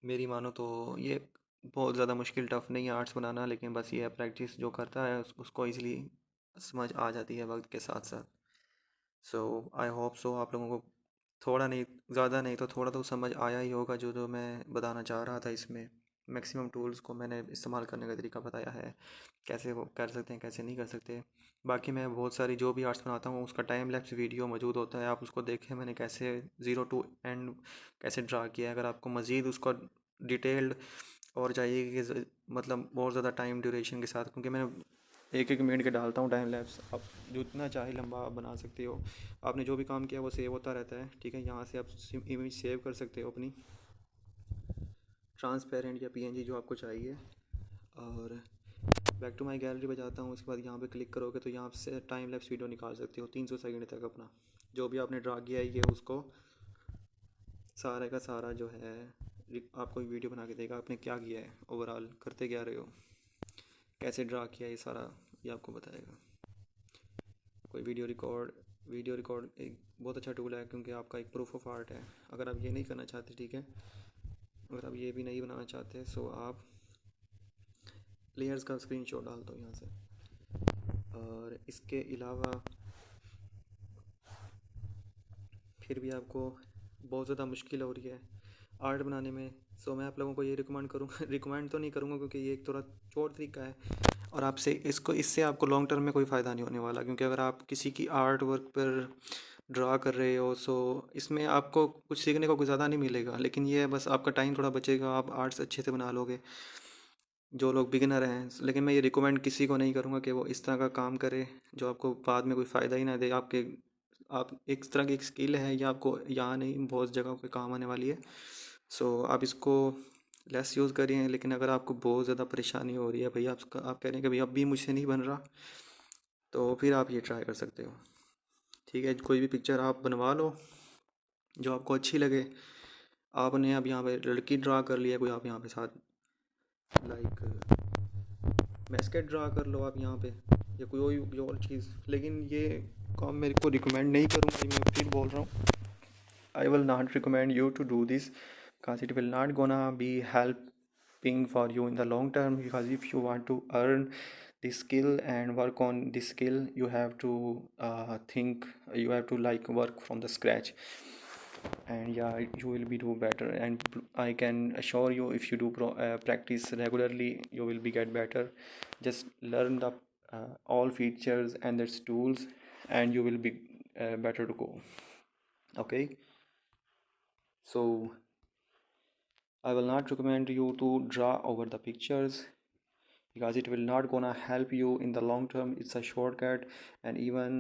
Speaker 1: मेरी मानो तो ये बहुत ज़्यादा मुश्किल टफ़ नहीं है आर्ट्स बनाना, लेकिन बस ये है प्रैक्टिस जो करता है उसको इजीली समझ आ जाती है वक्त के साथ साथ। सो आई होप सो आप लोगों को थोड़ा नहीं, ज़्यादा नहीं तो थोड़ा तो समझ आया ही होगा जो जो मैं बताना चाह रहा था। इसमें मैक्सिमम टूल्स को मैंने इस्तेमाल करने का तरीका बताया है, कैसे वो कर सकते हैं कैसे नहीं कर सकते। बाकी मैं बहुत सारी जो भी आर्ट्स बनाता हूँ उसका टाइम लैप्स वीडियो मौजूद होता है, आप उसको देखें मैंने कैसे ज़ीरो टू एंड कैसे ड्रा किया है। अगर आपको मज़ीद उसका डिटेल्ड और चाहिए कि मतलब बहुत ज़्यादा टाइम ड्यूरेशन के साथ, क्योंकि मैंने एक एक मिनट के डालता हूँ टाइम लैप्स, आप जितना चाहे लंबा आप बना सकते हो। आपने जो भी काम किया वो सेव होता रहता है। ठीक है, यहाँ से आप इमेज सेव कर सकते हो अपनी ट्रांसपेरेंट या पीएनजी जो आपको चाहिए। और बैक टू माय गैलरी पे जाता हूँ, उसके बाद यहाँ पे क्लिक करोगे तो यहाँ से टाइम लैप्स वीडियो निकाल सकते हो 300 सेकंड तक। अपना जो भी आपने ड्रा किया है ये उसको सारे का सारा जो है आपको वीडियो बना के देगा आपने क्या किया है, ओवरऑल करते क्या रहे हो, कैसे ड्रा किया, ये सारा ये आपको बताएगा। कोई वीडियो रिकॉर्ड एक बहुत अच्छा टूल है क्योंकि आपका एक प्रूफ ऑफ आर्ट है। अगर आप ये नहीं करना चाहते, ठीक है, अगर आप ये भी नहीं बनाना चाहते सो आप लेयर्स का स्क्रीनशॉट डाल दो यहाँ से। और इसके अलावा फिर भी आपको बहुत ज़्यादा मुश्किल हो रही है आर्ट बनाने में, सो मैं आप लोगों को ये रिकमेंड करूँगा रिकमेंड तो नहीं करूँगा क्योंकि ये एक थोड़ा चोर तरीका है और आपसे इससे आपको लॉन्ग टर्म में कोई फ़ायदा नहीं होने वाला। क्योंकि अगर आप किसी की आर्ट वर्क पर ड्रा कर रहे हो सो इसमें आपको कुछ सीखने को कुछ ज़्यादा नहीं मिलेगा, लेकिन ये है बस आपका टाइम थोड़ा बचेगा, आप आर्ट्स अच्छे से बना लोगे जो लोग बिगिनर हैं। लेकिन मैं ये रिकमेंड किसी को नहीं करूँगा कि वो इस तरह का काम करे जो आपको बाद में कोई फ़ायदा ही ना दे। आपके आप एक तरह की एक स्किल है, ये आपको यहाँ नहीं बहुत जगह पे काम आने वाली है। सो आप इसको लेस यूज़ करिए। लेकिन अगर आपको बहुत ज़्यादा परेशानी हो रही है भाई, आप कह रहे हैं कि भाई अब भी मुझसे नहीं बन रहा, तो फिर आप ये ट्राई कर सकते हो। ठीक है, कोई भी पिक्चर आप बनवा लो जो आपको अच्छी लगे। आपने अब यहाँ पे लड़की ड्रा कर लिया, कोई आप यहाँ पे साथ लाइक बास्केट ड्रा कर लो आप यहाँ पे, या कोई और चीज़। लेकिन ये काम मेरे को रिकमेंड नहीं करूँगा, मैं फिर बोल रहा हूँ I will not recommend you to do this because it will not gonna be helping for you in the long term. Because if you want to earn this skill and work on this skill, you have to think, you have to like work from the scratch, and yeah you will be do better. And I can assure you if you do practice regularly you will be get better. Just learn the all features and its tools and you will be better to go. Okay, so I will not recommend you to draw over the pictures because it will not gonna help you in the long term. It's a shortcut, and even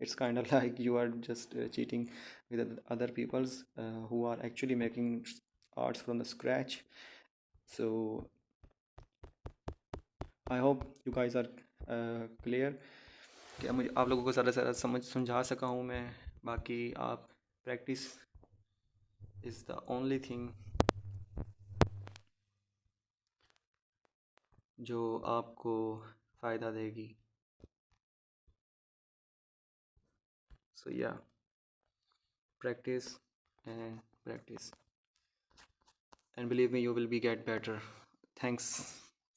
Speaker 1: it's kind of like you are just cheating with other people's who are actually making arts from the scratch. So I hope you guys are clear। क्या मुझे आप लोगों को ज़्यादा से ज़्यादा समझा सका हूँ मैं। बाकी आप practice is the only thing जो आपको फ़ायदा देगी। So yeah, practice and practice and believe me, you will be get better. Thanks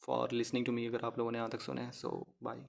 Speaker 1: for listening to me. अगर आप लोगों ने यहाँ तक सुने, सो बाय।